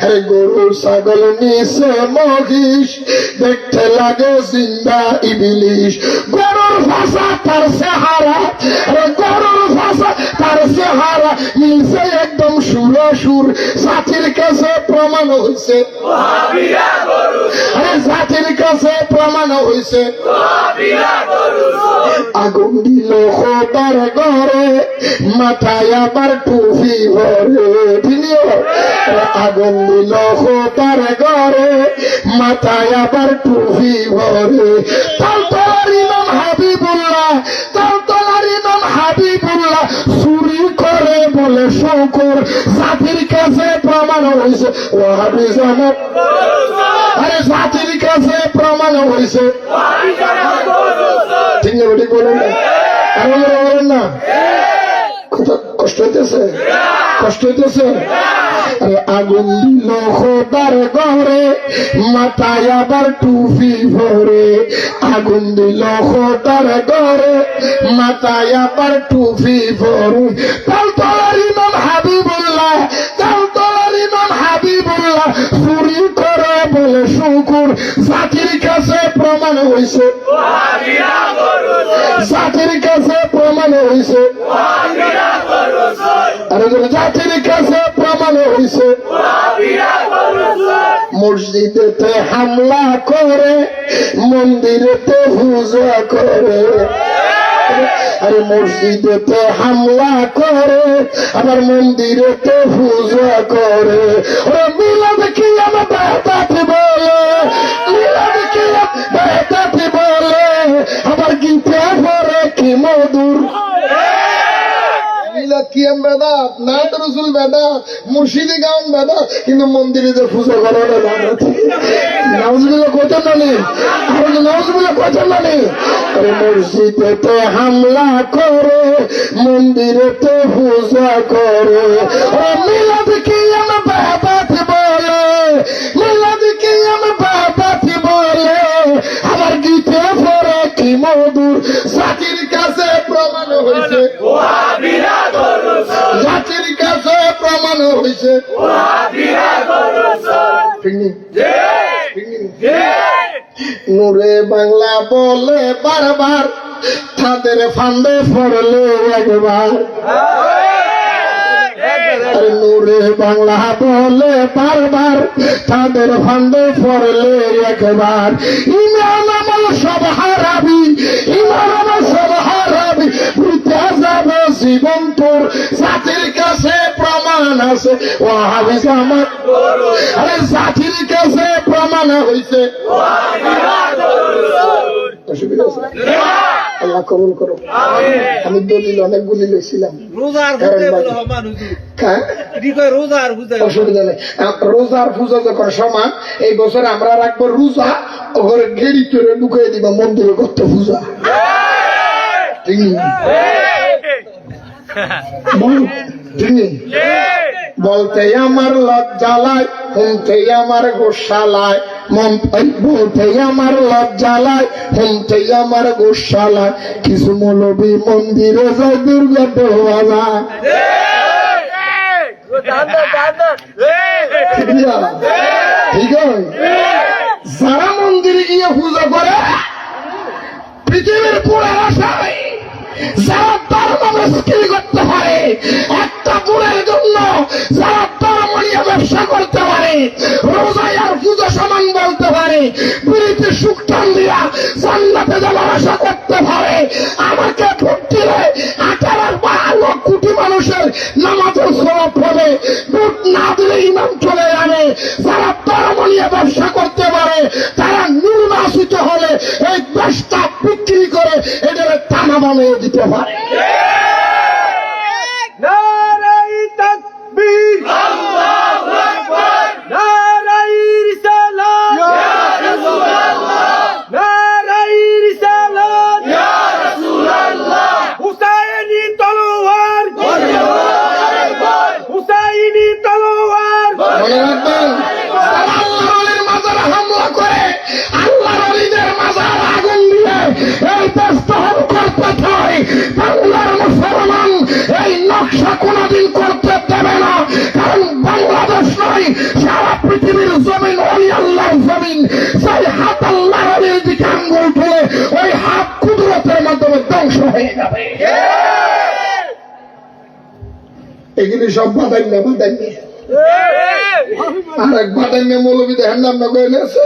আরে গরু ছাগল নিচে মহিষ, দেখতে লাগে জিন্দা ইবলিশ। গরুর ভাষা তার চেহারা, আরে গরুর ভাষা তার চেহারা মিলছে একদম সুর, জাতির কাছে প্রমাণ হয়েছে, আরে জাতির কাছে প্রমাণ হয়েছে। আগুন দিল খোদার ঘরে, মাথায় আবার টুপি ভরে, আগুন দিল খোদার ঘরে, মাথায় আবার টুপি ভরে। তালতলার ইমাম হাবিবুল্লাহ, তালতলার ইমাম হাবিবুল্লাহ চুরি করে বলে শঙ্কর, জাতির কাছে প্রমাণ হয়েছে ওয়াহাবি জামাত, আরে জাতির কাছে প্রমাণ হয়েছে। ঠিক না বেটি বলেন না, আরে বলেন না, কষ্ট হইতেছে, কষ্ট হইতেছে। আরে আগুন দিল খোদার ঘরে, মাথায় আবার টুপি ভরে, আগুন দিল খোদার ঘরে, মাথায় আবার টুপি ভরে। তালতলার ইমাম হাবিবুল্লাহ, তালতলার ইমাম হাবিবুল্লাহ চুরি করে বলে শুকুর, জাতির কাছে প্রমাণ হয়েছে, জাতির কাছে প্রমাণ হয়েছে, আরে জাতির কাছে প্রমাণ হয়েছে। মসজিদেতে হামলা করে, মন্দিরেতে পূজা করে, আরে মসজিদেতে হামলা করে, আবার মন্দিরেতে পূজা করে। ওরা মিলাদ কি আমার বেহতাতে বলে, মিলাদ কি বেহতাতে বলে, আবার গীতা পড়ে কি মধুর। মিলাদ কি বেদাত, না তো রসুল বেদাত, মুর্শিদি গাউন বেদাত, কিন্তু মন্দিরে যে পূজা করা বেদাত। নাউজুবিল্লাহ কইতেন না নি, আর নাউজুবিল্লাহ কইতেন না নি। আরে মসজিদেতে হামলা করে, মন্দিরেতে পূজা করে। ও মিলাদ কি আমার বেদাত বলে, মিলাদ কি আমার বেদাত বলে, আবার গীতে পড়ে কি মধুর, জাতির কাছে প্রমাণ হয়েছে, জাতির কাছে প্রমাণ হয়েছে। নূরে বাংলা বলে বারবার, তাদের ফান্দে পড়লে একবার। নূরে বাংলা বলে বারবার, তাদের ফান্দে পড়লে একবার। ইমান আমল সব হারাবি, ইমান আমল সব হারাবি, ভুলতে যাবে জীবন তোর, জাতির কাছে প্রমাণ আছে ওয়াহাবি জামাত, আরে জাতির কাছে প্রমাণ হয়েছে। অসুবিধা আছে? আল্লাহ কবুল করো। আমি দলিল অনেকগুলি লইছিলাম, অসুবিধা নেই। রোজার পূজা যখন সমান, এই বছর আমরা রাখবো রোজা, ওখানে গেড়ি করে ঢুকিয়ে দিবা মন্দিরে করতে পূজা। ঠিক বলতে আমার লজ্জালায়, শুনতে আমার গোসালায়, বলতে আমার লজ্জালায়, শুনতে আমার গোসালায়, কিছু মৌলবী মন্দিরে যায় দুর্গা দেওয়া যায়। ঠিক আছে, যারা মন্দিরে গিয়ে পূজা করে পৃথিবীর পুরো আশায়, যারা ধর্ম মুশকিল করতে পারে, একটা পুরের জন্য যারা ধর্মীয় ব্যবসা করতে পারে, রোজায় আর পুজো সমান বলতে পারে, বিড়িতে সুখ টান দিয়া জান্নাতে যাওয়ার আশা করতে পারে, আমাকে ভোট দিলে 18 কোটি মানুষের নামাজের সওয়াব হবে, ভোট না দিলে ইমাম চলে যাবে। যারা ধর্মীয় ব্যবসা করতে পারে, তারা নির্বাচিত হলে এই দেশটা বিক্রি করে এদের থানা বানিয়ে দিতে পারে। নারায়ে তাকবীর, আল্লাহু এগুলি সব বাদাই না আর এক বাদাই মৌলবী দেখেন নাম না কয়ে আছে